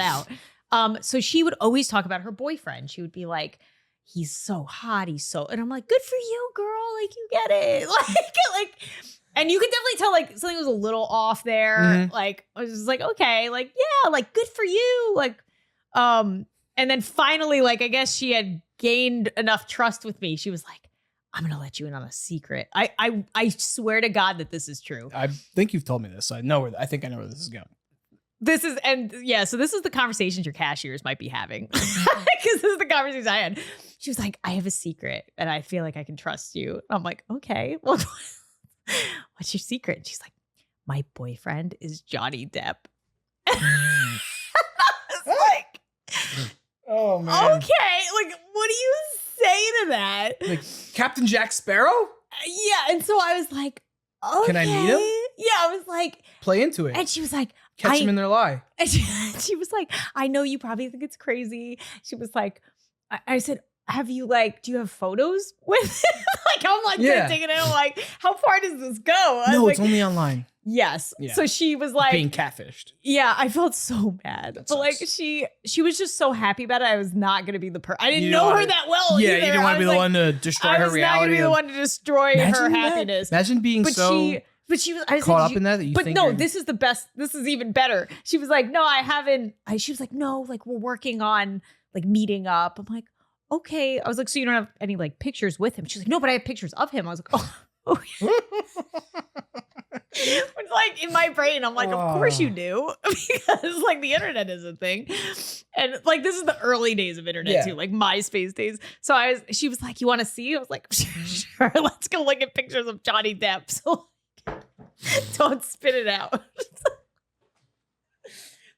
out. So she would always talk about her boyfriend. She would be like, "He's so hot, and I'm like, "Good for you, girl! Like you get it, like." And you could definitely tell like something was a little off there. Mhm. Like I was just like, okay, like yeah, like good for you, like And then finally, like I guess she had gained enough trust with me. She was like, I'm gonna let you in on a secret. I swear to God that this is true. I think you've told me this. I think I know where this is going. So this is the conversations your cashiers might be having. Because this is the conversations I had. She was like, I have a secret and I feel like I can trust you. I'm like, okay, well, what's your secret? And she's like, my boyfriend is Johnny Depp. I was like, Oh man. okay, like, what do you say to that? Like Captain Jack Sparrow? Yeah, and so I was like, okay. Can I meet him? Yeah, I was like, Play into it. and she was like, Catch them in their lie. and she was like, I know you probably think it's crazy. She was like, I said, do you have photos with him? Like, I'm like, Yeah. taking it. I'm like, how far does this go? I No, was it's like, only online. yes. Yeah. So she was like, Being catfished. yeah, I felt so bad. That But like sucks. she was just so happy about it. I was not gonna be the person. I didn't You know don't her wanna- that well. Yeah, either. you didn't want I to be was the like, one to destroy I her was not gonna reality. be the of- one to destroy her Imagine that. happiness. Imagine being But so she was I caught said, up in that you but think no, you're- this is the best. This is even better. She was like, no, I haven't. She was like, no, like we're working on like meeting up. I'm like, okay. I was like, so you don't have any like pictures with him? She's like, no, but I have pictures of him. I was like, oh. Okay. It's like in my brain, I'm like, of course you do, because like the internet is a thing, and like this is the early days of internet Yeah. too, like MySpace days. So she was like, you want to see? I was like, sure, let's go look at pictures of Johnny Depp. So don't spit it out.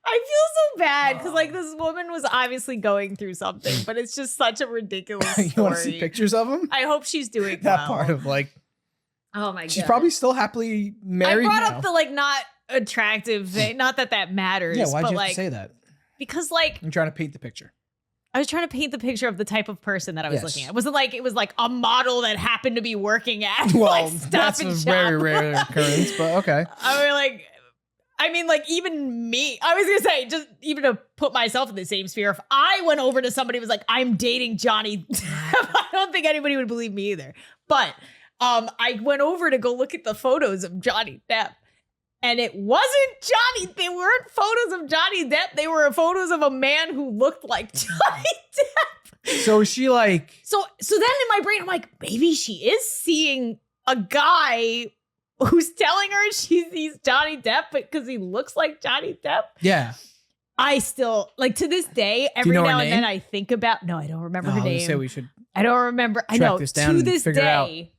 I feel so bad because like this woman was obviously going through something, but it's just such a ridiculous story. You want to see pictures of him? I hope she's doing That well. part of like Oh my god. she's probably still happily married. I brought now. up the like not attractive thing. Not that matters. Yeah, why'd but you have like to say that? because like I'm trying to paint the picture. I was trying to paint the picture of the type of person that I was Yes. looking at. It wasn't like it was like a model that happened to be working at Well, like Stop that's and a Shop. very rare occurrence, but okay. I mean, like even me, I was gonna say, just even to put myself in the same sphere, if I went over to somebody who was like, I'm dating Johnny Depp, I don't think anybody would believe me either. But I went over to go look at the photos of Johnny Depp. And it wasn't Johnny. They weren't photos of Johnny Depp. They were photos of a man who looked like Johnny Depp. So is she like So then in my brain, I'm like, maybe she is seeing a guy who's telling her she sees Johnny Depp because he looks like Johnny Depp. yeah. I still, like to this day, every know her now and then name? I think about, no, I don't remember Oh, her I was gonna name. say we should I don't remember. I track know. this down To and this figure it out. day,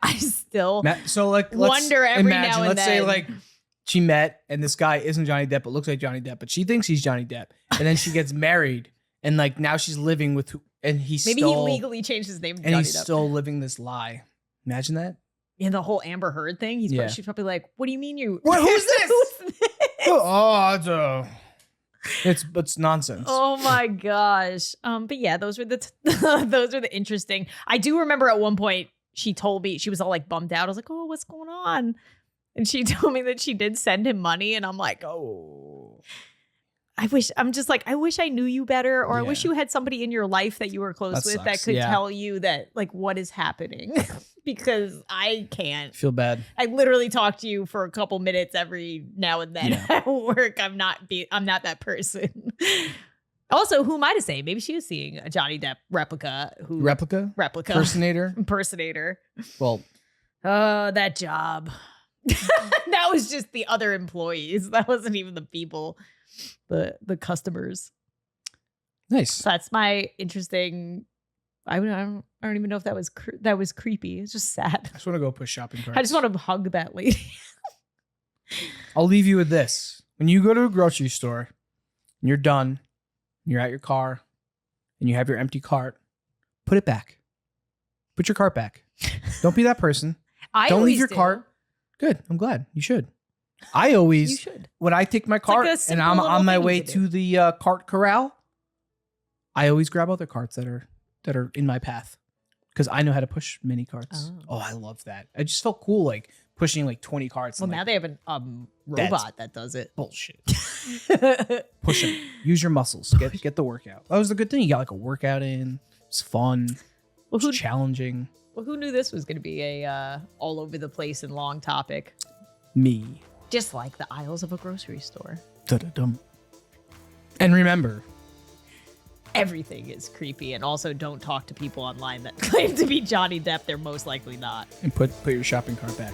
I still so like let's wonder every imagine, now and let's say then. like she met and this guy isn't Johnny Depp but looks like Johnny Depp, but she thinks he's Johnny Depp. And then she gets married and like now she's living with and he's maybe still, he legally changed his name to and Johnny he's Depp. still living this lie. Imagine that. And the whole Amber Heard thing, Yeah. she's probably like, what do you mean you What, who's this? Who's this? Oh, it's nonsense. Oh my gosh. But yeah, those were the interesting. I do remember at one point she told me, she was all like bummed out. I was like, oh, what's going on? And she told me that she did send him money. And I'm like, oh, I wish I knew you better, or I Yeah. wish you had somebody in your life that you were close That with that sucks. could Yeah. tell you that like what is happening because I can't. Feel bad. I literally talk to you for a couple minutes every now and then Yeah. at work. I'm not that person. Also, who am I to say? Maybe she was seeing a Johnny Depp replica. Replica? Personator? Impersonator. Well, Oh, that job. That was just the other employees. That wasn't even the people, the customers. nice. So that's my interesting. I don't even know if that was creepy. It's just sad. I just want to go push shopping carts. I just want to hug that lady. I'll leave you with this. When you go to a grocery store and you're done, and you're at your car, and you have your empty cart, put it back. Put your cart back. Don't be that person. Don't leave your cart. Good. I'm glad. You should. I always, You should. when I take my cart like a and simple I'm little on my thing you way could to the cart corral, I always grab other carts that are in my path because I know how to push mini carts. Oh. Oh, I love that. I just felt cool, like pushing like 20 carts. Well, and, now like, they have a robot that does it. bullshit. Push them. Use your muscles. Get the workout. That was the good thing. You got like a workout in. It's fun. Well, It's challenging. Well, who knew this was going to be a all over the place and long topic? Me. Just like the aisles of a grocery store. Da-da-dum. And remember, Everything is creepy, and also don't talk to people online that claim to be Johnny Depp. They're most likely not. and put your shopping cart back.